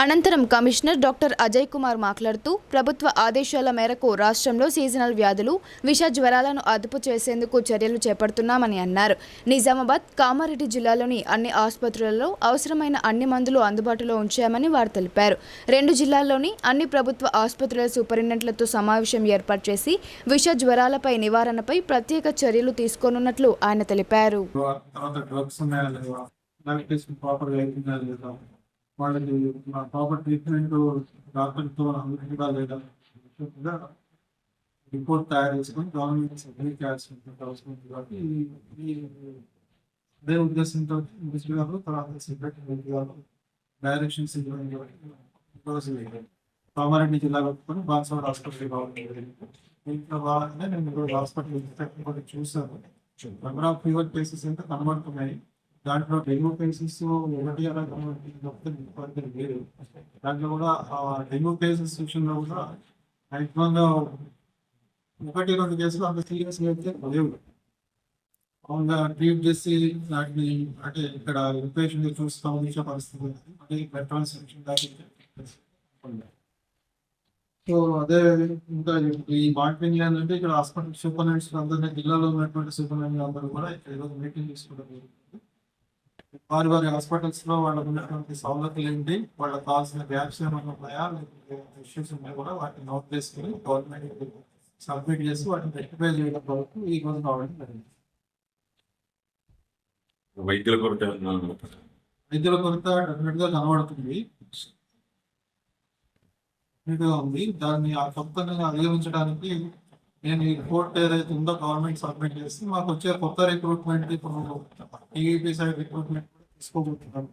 అనంతరం కమిషనర్ డాక్టర్ అజయ్ కుమార్ మాట్లాడుతూ ప్రభుత్వ ఆదేశాల మేరకు రాష్ట్రంలో సీజనల్ వ్యాధులు, విష జ్వరాలను అదుపు చేసేందుకు చర్యలు చేపడుతున్నామని అన్నారు. నిజామాబాద్, కామారెడ్డి జిల్లాలోని అన్ని ఆసుపత్రులలో అవసరమైన అన్ని మందులు అందుబాటులో ఉంచామని వారు తెలిపారు. 2 జిల్లాల్లోని అన్ని ప్రభుత్వ ఆసుపత్రుల సూపరింటెండెంట్లతో సమావేశం ఏర్పాటు చేసి విష జ్వరాలపై నివారణపై ప్రత్యేక చర్యలు తీసుకోనున్నట్లు ఆయన తెలిపారు. రిపోర్ట్ తయారు చేసుకొని గవర్నమెంట్ అవసరం కాబట్టి అదే ఉద్దేశంతో గారు తర్వాత సెక్రటరీ గారు డైరెక్షన్స్ కామారెడ్డి జిల్లా పెట్టుకొని బాన్స్వాడ హాస్పిటల్ కావాలి. దీంట్లో బాగానే నేను ఈరోజు హాస్పిటల్ చూసాను. నెంబర్ ఆఫ్ ఫీవర్ కేసెస్ అయితే కనబడుతున్నాయి. దాంట్లో డెంగ్యూ కేసెస్ 1 వేరు. దాంట్లో కూడా డెంగ్యూ కేసెస్ విషయంలో కూడా మ్యాక్సిమంగా 1-2 కేసులు అంత సీరియస్గా అయితే లేవు. మామూలుగా ట్రీట్ చేసి వాటిని అంటే ఇక్కడ ఇన్పేషెంట్ చూస్తాం ఉంచే పరిస్థితి అంటే ట్రాన్స్మిషన్ దాకా. సో అదే ఇంకా ఈ మానిటరింగ్ ఏంటంటే ఇక్కడ హాస్పిటల్ సూపరింటెండెంట్స్ అందరినీ జిల్లాలో ఉన్నటువంటి సూపరింటెండెంట్ అందరూ కూడా ఈరోజు మీటింగ్ తీసుకోవడం జరుగుతుంది. వారి హాస్పిటల్స్లో వాళ్ళకు ఉన్నటువంటి సౌలభ్యాలు ఏంటి, వాళ్ళకి కావాల్సిన గ్యాప్స్ ఏమైనా ఉన్నాయా, ఇష్యూస్ ఉన్నాయా కూడా వాటిని నోట్ చేసుకుని గవర్నమెంట్ సబ్మిట్ చేసి వాటిని రెక్టిఫై చేయడం వరకు ఈ రోజు రావడం జరిగింది. వైద్యుల కొరత డెఫినెట్గా కనబడుతుంది ఉంది. దాన్ని ఆ కొత్తని అధిగమించడానికి నేను ఈ రిపోర్ట్ ఏదైతే ఉందో గవర్నమెంట్ సబ్మిట్ చేసి మాకు వచ్చే కొత్త రిక్రూట్మెంట్ ఇప్పుడు టీఈపీ సైడ్ రిక్రూట్మెంట్ తీసుకోబోతున్నాను.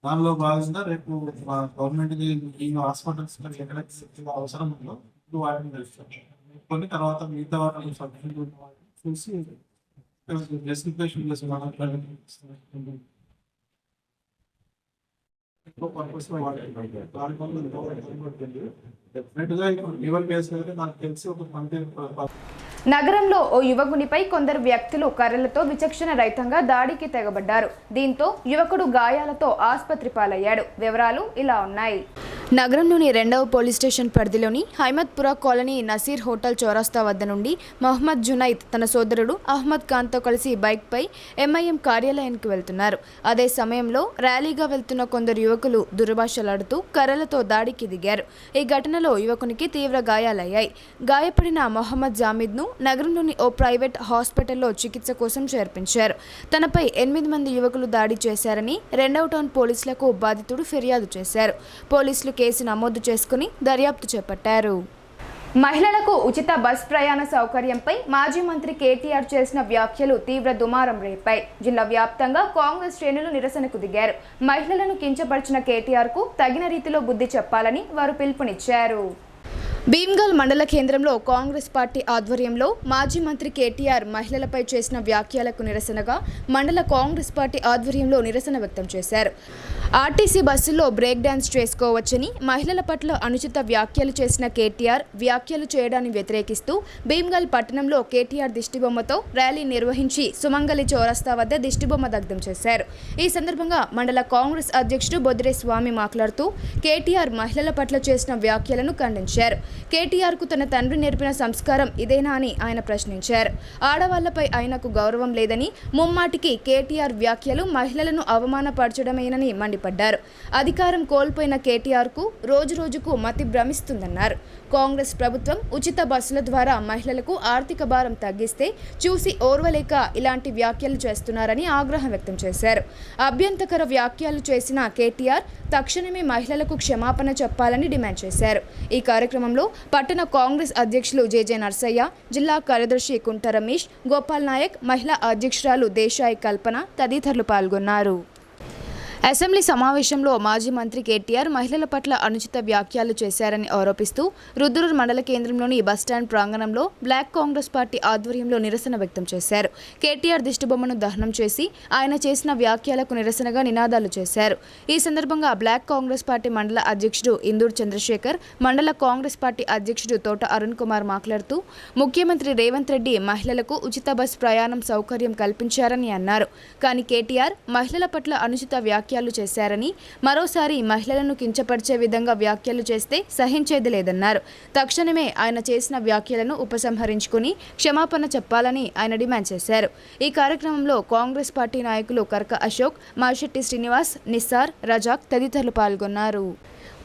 దానిలో భాగంగా రేపు మా గవర్నమెంట్కి ఈ హాస్పిటల్స్ ఎక్కడ అవసరం ఉందో ఇప్పుడు వాటిని తెలుస్తాను కొన్ని తర్వాత మిగతా వాటిని సబ్మిట్ చూసి జస్టిఫికేషన్ చేసి నగరంలో ఓ యువకునిపై కొందరు వ్యక్తులు కర్రలతో విచక్షణ రహితంగా దాడికి తెగబడ్డారు. దీంతో యువకుడు గాయాలతో ఆసుపత్రి పాలయ్యాడు. వివరాలు ఇలా ఉన్నాయి. నగరంలోని 2వ పోలీస్ స్టేషన్ పరిధిలోని హైమత్పురా కాలనీ నసీర్ హోటల్ చౌరస్తా వద్ద నుండి మహమ్మద్ జునైద్ తన సోదరుడు అహ్మద్ ఖాన్తో కలిసి బైక్పై ఎంఐఎం కార్యాలయానికి వెళ్తున్నారు. అదే సమయంలో ర్యాలీగా వెళ్తున్న కొందరు యువకులు దుర్భాషలాడుతూ కర్రలతో దాడికి దిగారు. ఈ ఘటనలో యువకునికి తీవ్ర గాయాలయ్యాయి. గాయపడిన మొహమ్మద్ జామిద్ను నగరంలోని ఓ ప్రైవేట్ హాస్పిటల్లో చికిత్స కోసం చేర్పించారు. తనపై 8 మంది యువకులు దాడి చేశారని 2వ టౌన్ పోలీసులకు బాధితుడు ఫిర్యాదు చేశారు. పోలీసులు కేసు నమోదు చేసుకుని దర్యాప్తు చేపట్టారు. మహిళలకు ఉచిత బస్ ప్రయాణ సౌకర్యంపై మాజీ మంత్రి కేటీఆర్ చేసిన వ్యాఖ్యలు తీవ్ర దుమారం రేపాయి. జిల్లా వ్యాప్తంగా కాంగ్రెస్ శ్రేణులు నిరసనకు దిగారు. మహిళలను కించపరిచిన కేటీఆర్కు తగిన రీతిలో బుద్ధి చెప్పాలని వారు పిలుపునిచ్చారు. భీమ్గల్ మండల కేంద్రంలో కాంగ్రెస్ పార్టీ ఆధ్వర్యంలో మాజీ మంత్రి కేటీఆర్ మహిళలపై చేసిన వ్యాఖ్యలకు నిరసనగా మండల కాంగ్రెస్ పార్టీ ఆధ్వర్యంలో నిరసన వ్యక్తం చేశారు. ఆర్టీసీ బస్సుల్లో బ్రేక్ డాన్స్ చేసుకోవచ్చని మహిళల పట్ల అనుచిత వ్యాఖ్యలు చేసిన కేటీఆర్ వ్యాఖ్యలు చేయడాన్ని వ్యతిరేకిస్తూ భీమ్గల్ పట్టణంలో కేటీఆర్ దిష్టిబొమ్మతో ర్యాలీ నిర్వహించి సుమంగళి చౌరస్తా వద్ద దిష్టిబొమ్మ దగ్ధం చేశారు. ఈ సందర్భంగా మండల కాంగ్రెస్ అధ్యక్షుడు బొద్రే స్వామి మాట్లాడుతూ కేటీఆర్ మహిళల పట్ల చేసిన వ్యాఖ్యలను ఖండించారు. కేటీఆర్కు తన తండ్రి నేర్పిన సంస్కారం ఇదేనా అని ఆయన ప్రశ్నించారు. ఆడవాళ్లపై ఆయనకు గౌరవం లేదని, ముమ్మాటికి కేటీఆర్ వ్యాఖ్యలు మహిళలను అవమానపరచడమేనని మండిపడ్డారు. అధికారం కోల్పోయిన కేటీఆర్కు రోజురోజుకు మతి భ్రమిస్తుందన్నారు. కాంగ్రెస్ ప్రభుత్వం ఉచిత బస్సుల ద్వారా మహిళలకు ఆర్థిక భారం తగ్గిస్తే చూసి ఓర్వలేక ఇలాంటి వ్యాఖ్యలు చేస్తున్నారని ఆగ్రహం వ్యక్తం చేశారు. అభ్యంతకర వ్యాఖ్యలు చేసిన కేటీఆర్ తక్షణమే మహిళలకు క్షమాపణ చెప్పాలని డిమాండ్ చేశారు. ఈ కార్యక్రమంలో పట్టణ కాంగ్రెస్ అధ్యక్షులు జేజే నర్సయ్య, జిల్లా కార్యదర్శి కుంట రమేష్, గోపాల్ నాయక్, మహిళా అధ్యక్షురాలు దేశాయి కల్పన తదితరులు పాల్గొన్నారు. అసెంబ్లీ సమావేశంలో మాజీ మంత్రి కేటీఆర్ మహిళల పట్ల అనుచిత వ్యాఖ్యలు చేశారని ఆరోపిస్తూ రుద్రూర్ మండల కేంద్రంలోని బస్టాండ్ ప్రాంగణంలో బ్లాక్ కాంగ్రెస్ పార్టీ ఆధ్వర్యంలో నిరసన వ్యక్తం చేశారు. కేటీఆర్ దిష్టిబొమ్మను దహనం చేసి ఆయన చేసిన వ్యాఖ్యలకు నిరసనగా నినాదాలు చేశారు. ఈ సందర్భంగా బ్లాక్ కాంగ్రెస్ పార్టీ మండల అధ్యక్షుడు ఇందూర్ చంద్రశేఖర్, మండల కాంగ్రెస్ పార్టీ అధ్యక్షుడు తోట అరుణ్ కుమార్ మాట్లాడుతూ ముఖ్యమంత్రి రేవంత్ రెడ్డి మహిళలకు ఉచిత బస్ ప్రయాణం సౌకర్యం కల్పించారని అన్నారు. కానీ కేటీఆర్ మహిళల పట్ల అనుచిత వ్యాఖ్యలు చేశారని, మరోసారి మహిళలను కించపరిచే విధంగా వ్యాఖ్యలు చేస్తే సహించేది లేదన్నారు. తక్షణమే ఆయన చేసిన వ్యాఖ్యలను ఉపసంహరించుకుని క్షమాపణ చెప్పాలని ఆయన డిమాండ్ చేశారు. ఈ కార్యక్రమంలో కాంగ్రెస్ పార్టీ నాయకులు కర్క అశోక్, మార్షెట్టి శ్రీనివాస్, నిస్సార్, రజాక్ తదితరులు పాల్గొన్నారు.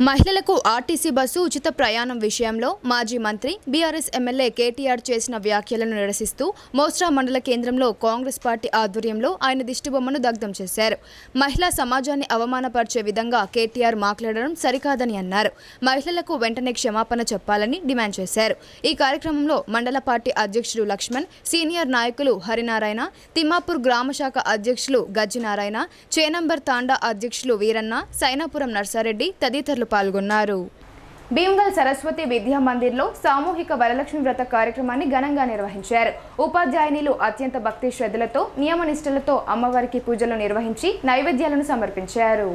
మహిళలకు ఆర్టీసీ బస్సు ఉచిత ప్రయాణం విషయంలో మాజీ మంత్రి బీఆర్ఎస్ ఎమ్మెల్యే కేటీఆర్ చేసిన వ్యాఖ్యలను నిరసిస్తూ మోస్రా మండల కేంద్రంలో కాంగ్రెస్ పార్టీ ఆధ్వర్యంలో ఆయన దిష్టిబొమ్మను దగ్ధం చేశారు. మహిళా సమాజాన్ని అవమానపరిచే విధంగా కేటీఆర్ మాట్లాడడం సరికాదని అన్నారు. మహిళలకు వెంటనే క్షమాపణ చెప్పాలని డిమాండ్ చేశారు. ఈ కార్యక్రమంలో మండల పార్టీ అధ్యక్షుడు లక్ష్మణ్, సీనియర్ నాయకులు హరినారాయణ, తిమ్మాపూర్ గ్రామ శాఖ అధ్యక్షులు గజ్జినారాయణ, చేనంబర్ తాండా అధ్యక్షులు వీరన్న, సైనాపురం నర్సారెడ్డి తదితరులు పాల్గొన్నారు. భీమ్గల్ సరస్వతి విద్యా మందిర్లో సామూహిక వరలక్ష్మి వ్రత కార్యక్రమాన్ని ఘనంగా నిర్వహించారు. ఉపాధ్యాయునిలు అత్యంత భక్తి శ్రద్ధలతో నియమనిష్టలతో అమ్మవారికి పూజలు నిర్వహించి నైవేద్యాలను సమర్పించారు.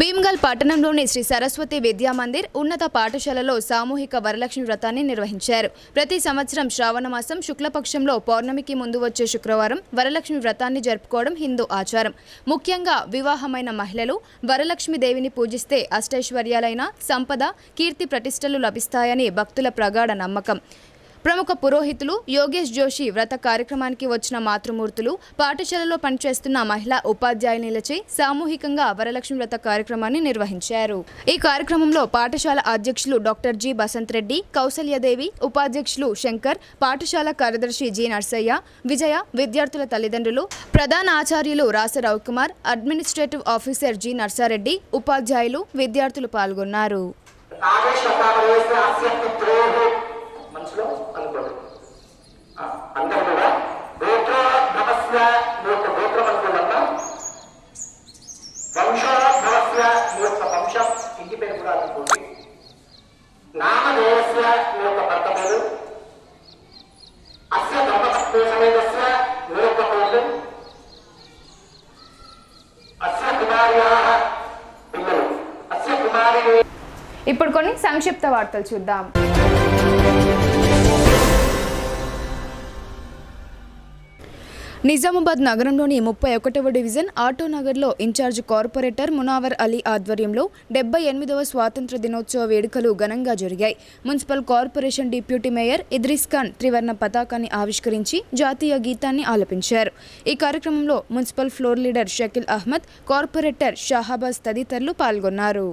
భీమ్గల్ పట్టణంలోని శ్రీ సరస్వతి విద్యా మందిర్ ఉన్నత పాఠశాలలో సామూహిక వరలక్ష్మి వ్రతాన్ని నిర్వహించారు. ప్రతి సంవత్సరం శ్రావణ మాసం శుక్లపక్షంలో పౌర్ణమికి ముందు వచ్చే శుక్రవారం వరలక్ష్మి వ్రతాన్ని జరుపుకోవడం హిందూ ఆచారం. ముఖ్యంగా వివాహమైన మహిళలు వరలక్ష్మి దేవిని పూజిస్తే అష్టైశ్వర్యాలైన సంపద, కీర్తి ప్రతిష్టలు లభిస్తాయని భక్తుల ప్రగాఢ నమ్మకం. ప్రముఖ పురోహితులు యోగేష్ జోషి వ్రత కార్యక్రమానికి వచ్చిన మాతృమూర్తులు, పాఠశాలలో పనిచేస్తున్న మహిళా ఉపాధ్యాయునిలచే సామూహికంగా వరలక్ష్మి వ్రత కార్యక్రమాన్ని నిర్వహించారు. ఈ కార్యక్రమంలో పాఠశాల అధ్యక్షులు డాక్టర్ జి బసంత్ రెడ్డి, కౌసల్యదేవి, ఉపాధ్యక్షులు శంకర్, పాఠశాల కార్యదర్శి జి నర్సయ్య, విజయ, విద్యార్థుల తల్లిదండ్రులు, ప్రధాన ఆచార్యులు Rasa Ravikumar, administrative officer G Narsareddy, ఉపాధ్యాయులు, విద్యార్థులు పాల్గొన్నారు. మనసులో అనుకోండి. అందరూ కూడా గోత్రోద్భవస్య మీ యొక్క గోత్రం అనుకోవాలన్నా, వంశోద్భవస్య మీ యొక్క వంశం ఇంటి పేరు కూడా అనుకోండి, నామధేయస్య మీ యొక్క భర్త పేరు, అస్య ధర్మపత్ని సమేతస్య మీ యొక్క పేరు, అస్య కుమార్యాః పిల్లలు, అస్య కుమారి. ఇప్పుడు కొన్ని సంక్షిప్త వార్తలు చూద్దాం. నిజామాబాద్ నగరంలోని 31వ డివిజన్ ఆటోనగర్లో ఇన్ఛార్జ్ కార్పొరేటర్ మునావర్ అలీ ఆధ్వర్యంలో 78వ స్వాతంత్ర దినోత్సవ వేడుకలు ఘనంగా జరిగాయి. Municipal corporation deputy mayor Idris Khan త్రివర్ణ పతాకాన్ని ఆవిష్కరించి జాతీయ గీతాన్ని ఆలపించారు. ఈ కార్యక్రమంలో municipal floor leader Shakeel Ahmed, corporator Shahabaz తదితరులు పాల్గొన్నారు.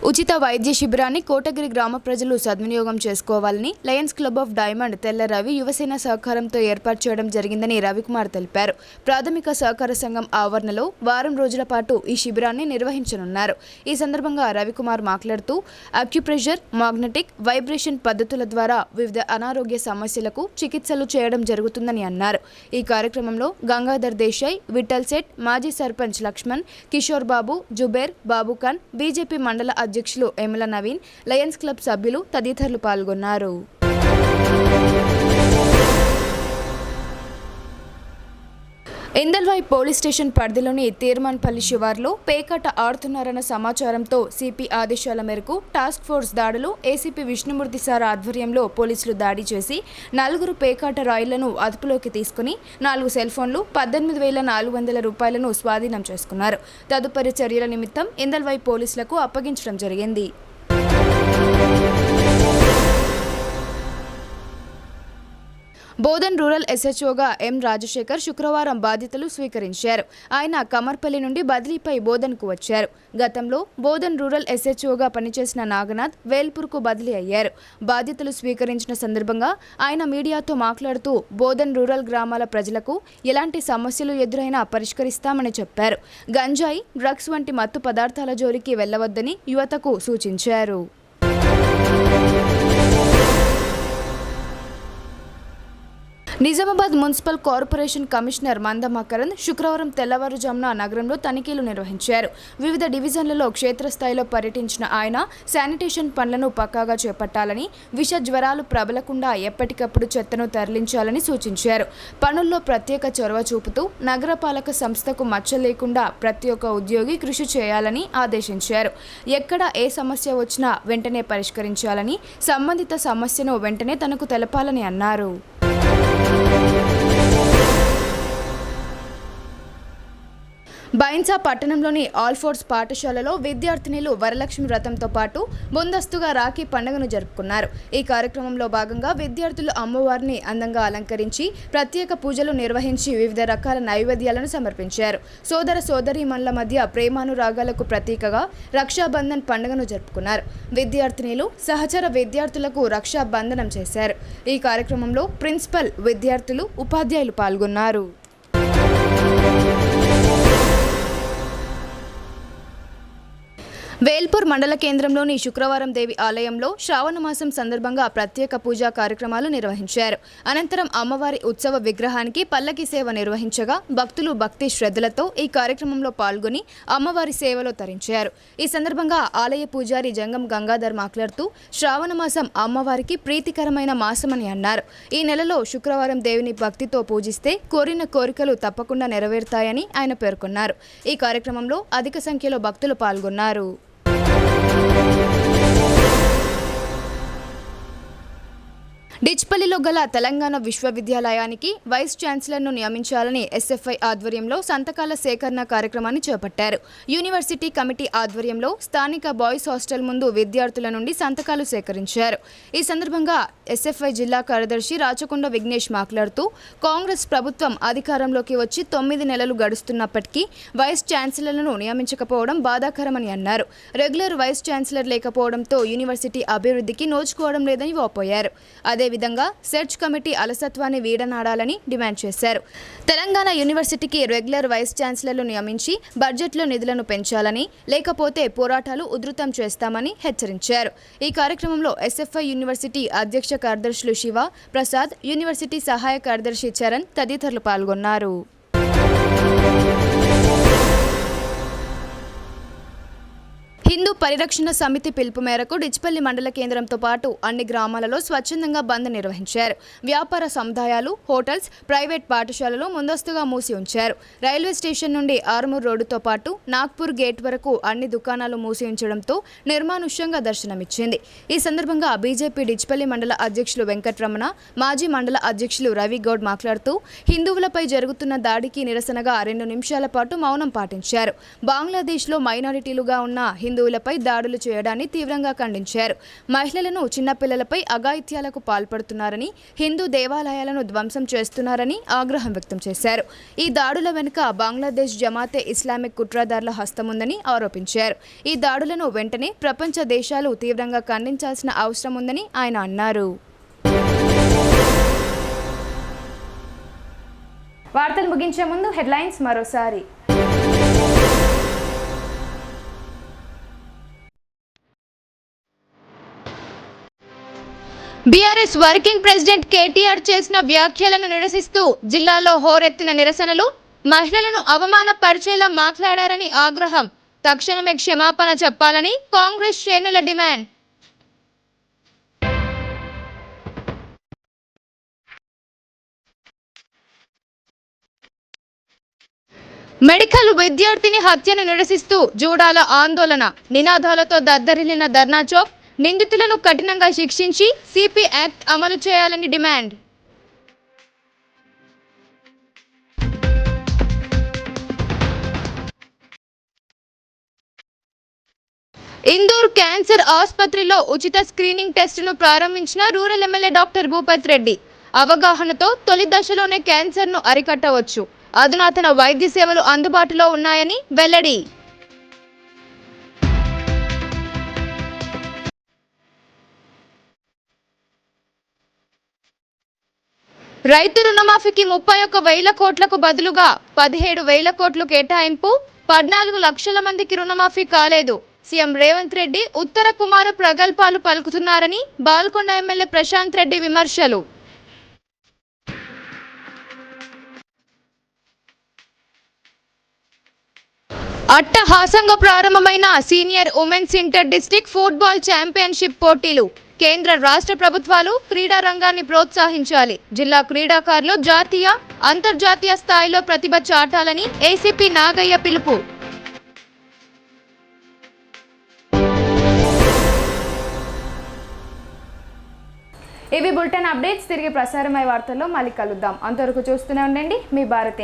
ఉచిత వైద్య శిబిరాన్ని కోటగిరి గ్రామ ప్రజలు సద్వినియోగం చేసుకోవాలని లయన్స్ క్లబ్ ఆఫ్ డైమండ్ తెల్ల రవి యువసేన సహకారంతో ఏర్పాటు చేయడం జరిగిందని రవికుమార్ తెలిపారు. ప్రాథమిక సహకార సంఘం ఆవరణలో వారం రోజుల పాటు ఈ శిబిరాన్ని నిర్వహించనున్నారు. ఈ సందర్భంగా రవికుమార్ మాట్లాడుతూ అక్యుప్రెషర్, మాగ్నెటిక్, వైబ్రేషన్ పద్ధతుల ద్వారా వివిధ అనారోగ్య సమస్యలకు చికిత్సలు చేయడం జరుగుతుందని అన్నారు. ఈ కార్యక్రమంలో గంగాధర్ దేశాయ్, విఠల్ సెట్, మాజీ సర్పంచ్ లక్ష్మణ్, కిషోర్ బాబు, జుబేర్, బాబుఖాన్, బీజేపీ మండల అధ్యక్షులు ఎమ్ల నవీన్, లయన్స్ క్లబ్ సభ్యులు తదితరులు పాల్గొన్నారు. ఎందల్వాయి పోలీస్ స్టేషన్ పరిధిలోని తీర్మాన్పల్లి శివార్లో పేకాట ఆడుతున్నారన్న సమాచారంతో సిపి ఆదేశాల మేరకు టాస్క్ ఫోర్స్ దాడులు ఏసీపీ విష్ణుమూర్తి సార్ ఆధ్వర్యంలో పోలీసులు దాడి చేసి 4 పేకాట రాయిలను అదుపులోకి తీసుకుని 4 సెల్ ఫోన్లు, 18,400 రూపాయలను స్వాధీనం చేసుకున్నారు. తదుపరి చర్యల నిమిత్తం ఎందల్వాయి పోలీసులకు అప్పగించడం జరిగింది. బోధన్ రూరల్ ఎస్హెచ్ఓగా ఎం రాజశేఖర్ శుక్రవారం బాధ్యతలు స్వీకరించారు. ఆయన కమర్పల్లి నుండి బదిలీపై బోధన్కు వచ్చారు. గతంలో బోధన్ రూరల్ ఎస్హెచ్ఓగా పనిచేసిన నాగనాథ్ వేల్పూర్కు బదిలీ అయ్యారు. బాధ్యతలు స్వీకరించిన సందర్భంగా ఆయన మీడియాతో మాట్లాడుతూ బోధన్ రూరల్ గ్రామాల ప్రజలకు ఎలాంటి సమస్యలు ఎదురైనా పరిష్కరిస్తామని చెప్పారు. గంజాయి, డ్రగ్స్ వంటి మత్తు పదార్థాల జోలికి వెళ్లవద్దని యువతకు సూచించారు. నిజామాబాద్ మున్సిపల్ కార్పొరేషన్ కమిషనర్ మంద మకరంద్ శుక్రవారం తెల్లవారుజామున నగరంలో తనిఖీలు నిర్వహించారు. వివిధ డివిజన్లలో క్షేత్రస్థాయిలో పర్యటించిన ఆయన శానిటేషన్ పనులను పక్కాగా చేపట్టాలని, విష జ్వరాలు ప్రబలకుండా ఎప్పటికప్పుడు చెత్తను తరలించాలని సూచించారు. పనుల్లో ప్రత్యేక చొరవ చూపుతూ నగరపాలక సంస్థకు మచ్చ లేకుండా ప్రతి ఒక్క ఉద్యోగి కృషి చేయాలని ఆదేశించారు. ఎక్కడ ఏ సమస్య వచ్చినా వెంటనే పరిష్కరించాలని, సంబంధిత సమస్యను వెంటనే తనకు తెలపాలని అన్నారు. బైన్సా పట్టణంలోని ఆల్ ఫోర్స్ పాఠశాలలో విద్యార్థినులు వరలక్ష్మి వ్రతంతో పాటు ముందస్తుగా రాఖీ పండుగను జరుపుకున్నారు. ఈ కార్యక్రమంలో భాగంగా విద్యార్థులు అమ్మవారిని అందంగా అలంకరించి ప్రత్యేక పూజలు నిర్వహించి వివిధ రకాల నైవేద్యాలను సమర్పించారు. సోదర సోదరీమణుల మధ్య ప్రేమానురాగాలకు ప్రతీకగా రక్షాబంధన్ పండుగను జరుపుకున్నారు. విద్యార్థినులు సహచర విద్యార్థులకు రక్షాబంధనం చేశారు. ఈ కార్యక్రమంలో ప్రిన్సిపల్, విద్యార్థులు, ఉపాధ్యాయులు పాల్గొన్నారు. వేల్పూర్ మండల కేంద్రంలోని శుక్రవారం దేవి ఆలయంలో శ్రావణ మాసం సందర్భంగా ప్రత్యేక పూజా కార్యక్రమాలు నిర్వహించారు. అనంతరం అమ్మవారి ఉత్సవ విగ్రహానికి పల్లకి సేవ నిర్వహించగా భక్తులు భక్తి శ్రద్ధలతో ఈ కార్యక్రమంలో పాల్గొని అమ్మవారి సేవలో తరించారు. ఈ సందర్భంగా ఆలయ పూజారి జంగం గంగాధర్ మాట్లాడుతూ శ్రావణ మాసం అమ్మవారికి ప్రీతికరమైన మాసమని అన్నారు. ఈ నెలలో శుక్రవారం దేవిని భక్తితో పూజిస్తే కోరిన కోరికలు తప్పకుండా నెరవేరుతాయని ఆయన పేర్కొన్నారు. ఈ కార్యక్రమంలో అధిక సంఖ్యలో భక్తులు పాల్గొన్నారు. డిచ్పల్లిలో గల తెలంగాణ విశ్వవిద్యాలయానికి వైస్ ఛాన్సలర్ను నియమించాలని ఎస్ఎఫ్ఐ ఆధ్వర్యంలో సంతకాల సేకరణ కార్యక్రమాన్ని చేపట్టారు. యూనివర్సిటీ కమిటీ ఆధ్వర్యంలో స్థానిక బాయ్స్ హాస్టల్ ముందు విద్యార్థుల నుండి సంతకాలు సేకరించారు. ఈ సందర్భంగా ఎస్ఎఫ్ఐ జిల్లా కార్యదర్శి రాచకొండ విఘ్నేష్ మాట్లాడుతూ కాంగ్రెస్ ప్రభుత్వం అధికారంలోకి వచ్చి 9 నెలలు గడుస్తున్నప్పటికీ వైస్ ఛాన్సలర్లను నియమించకపోవడం బాధాకరమని అన్నారు. రెగ్యులర్ వైస్ ఛాన్సలర్ లేకపోవడంతో యూనివర్సిటీ అభివృద్ధికి నోచుకోవడం లేదని వాపోయారు. అదేవిధంగా సెర్చ్ కమిటీ అలసత్వాన్ని వీడనాడాలని డిమాండ్ చేశారు. తెలంగాణ యూనివర్సిటీకి రెగ్యులర్ వైస్ ఛాన్సలర్లు నియమించి బడ్జెట్లో నిధులను పెంచాలని, లేకపోతే పోరాటాలు ఉధృతం చేస్తామని హెచ్చరించారు. ఈ కార్యక్రమంలో ఎస్ఎఫ్ఐ యూనివర్సిటీ అధ్యక్ష కార్యదర్శులు శివ, ప్రసాద్, యూనివర్సిటీ సహాయ కార్యదర్శి చరణ్ తదితరులు పాల్గొన్నారు. హిందూ పరిరక్షణ సమితి పిలుపు మేరకు డిచ్పల్లి మండల కేంద్రంతో పాటు అన్ని గ్రామాలలో స్వచ్ఛందంగా బంద్ నిర్వహించారు. వ్యాపార సముదాయాలు, హోటల్స్, ప్రైవేట్ పాఠశాలలు ముందస్తుగా మూసి ఉంచారు. రైల్వే స్టేషన్ నుండి ఆర్మూర్ రోడ్డుతో పాటు నాగ్పూర్ గేట్ వరకు అన్ని దుకాణాలు మూసి ఉంచడంతో నిర్మానుష్యంగా దర్శనమిచ్చింది. ఈ సందర్భంగా బీజేపీ డిచ్పల్లి మండల అధ్యక్షులు వెంకటరమణ, మాజీ మండల అధ్యక్షులు రవిగౌడ్ మాట్లాడుతూ హిందువులపై జరుగుతున్న దాడికి నిరసనగా 2 నిమిషాల పాటు మౌనం పాటించారు. బంగ్లాదేశ్లో మైనారిటీలుగా ఉన్న హిందువులపై దాడులు చేయడాన్ని తీవ్రంగా ఖండించారు. మహిళలను, చిన్నపిల్లలపై అఘాయిత్యాలకు పాల్పడుతున్నారని, హిందూ దేవాలయాలను ధ్వంసం చేస్తున్నారని ఆగ్రహం వ్యక్తం చేశారు. ఈ దాడుల వెనుక బంగ్లాదేశ్ జమాతే ఇస్లామిక్ కుట్రదారుల హస్తముందని ఆరోపించారు. ఈ దాడులను వెంటనే ప్రపంచ దేశాలు తీవ్రంగా ఖండించాల్సిన అవసరం ఉందని ఆయన అన్నారు. వార్తలు ముగించే ముందు హెడ్లైన్స్ మరోసారి. బీఆర్ఎస్ వర్కింగ్ ప్రెసిడెంట్ కేటీఆర్ చేసిన వ్యాఖ్యలను నిరసిస్తూ జిల్లాలో హోరెత్తిన నిరసనలు. మహిళలను అవమానపరిచేలా మాట్లాడారని ఆగ్రహం. తక్షణమే క్షమాపణ చెప్పాలని కాంగ్రెస్ శ్రేణుల డిమాండ్. మెడికల్ విద్యార్థిని హత్యను నిరసిస్తూ జూడాల ఆందోళన. నినాదాలతో దద్దరిల్లిన ధర్నా చౌక్. నిందితులను కఠినంగా శిక్షించి సిపి యాక్ట్ అమలు చేయాలని డిమాండ్. ఇందూర్ క్యాన్సర్ ఆసుపత్రిలో ఉచిత స్క్రీనింగ్ టెస్టును ప్రారంభించిన rural MLA doctor Bhupath Reddy. అవగాహనతో తొలి దశలోనే క్యాన్సర్ను అరికట్టవచ్చు. అధునాతన వైద్య సేవలు అందుబాటులో ఉన్నాయని వెల్లడి. రైతు రుణమాఫీకి 31,000 కోట్లకు బదులుగా 17,000 కోట్లు కేటాయింపు. 14 లక్షల మందికి రుణమాఫీ కాలేదు. సీఎం రేవంత్ రెడ్డి ఉత్తర కుమార ప్రగల్భాలు పలుకుతున్నారని బాల్కొండ ఎమ్మెల్యే ప్రశాంత్ రెడ్డి విమర్శలు. అట్టహాసంగా ప్రారంభమైన senior women's inter district football championship పోటీలు. కేంద్ర రాష్ట్ర ప్రభుత్వాలు క్రీడా రంగాన్ని ప్రోత్సహించాలి. జిల్లా క్రీడాకారులు జాతీయ, అంతర్జాతీయ స్థాయిలో ప్రతిభ చాటాలని ఏసీపీ నాగయ్య పిలుపు. ఇవి బులెటిన్ అప్డేట్స్. తిరిగి ప్రసారమయ్యే వార్తల్లో మళ్ళీ కలుద్దాం. అంతవరకు చూస్తూనే ఉండండి మీ భారత్.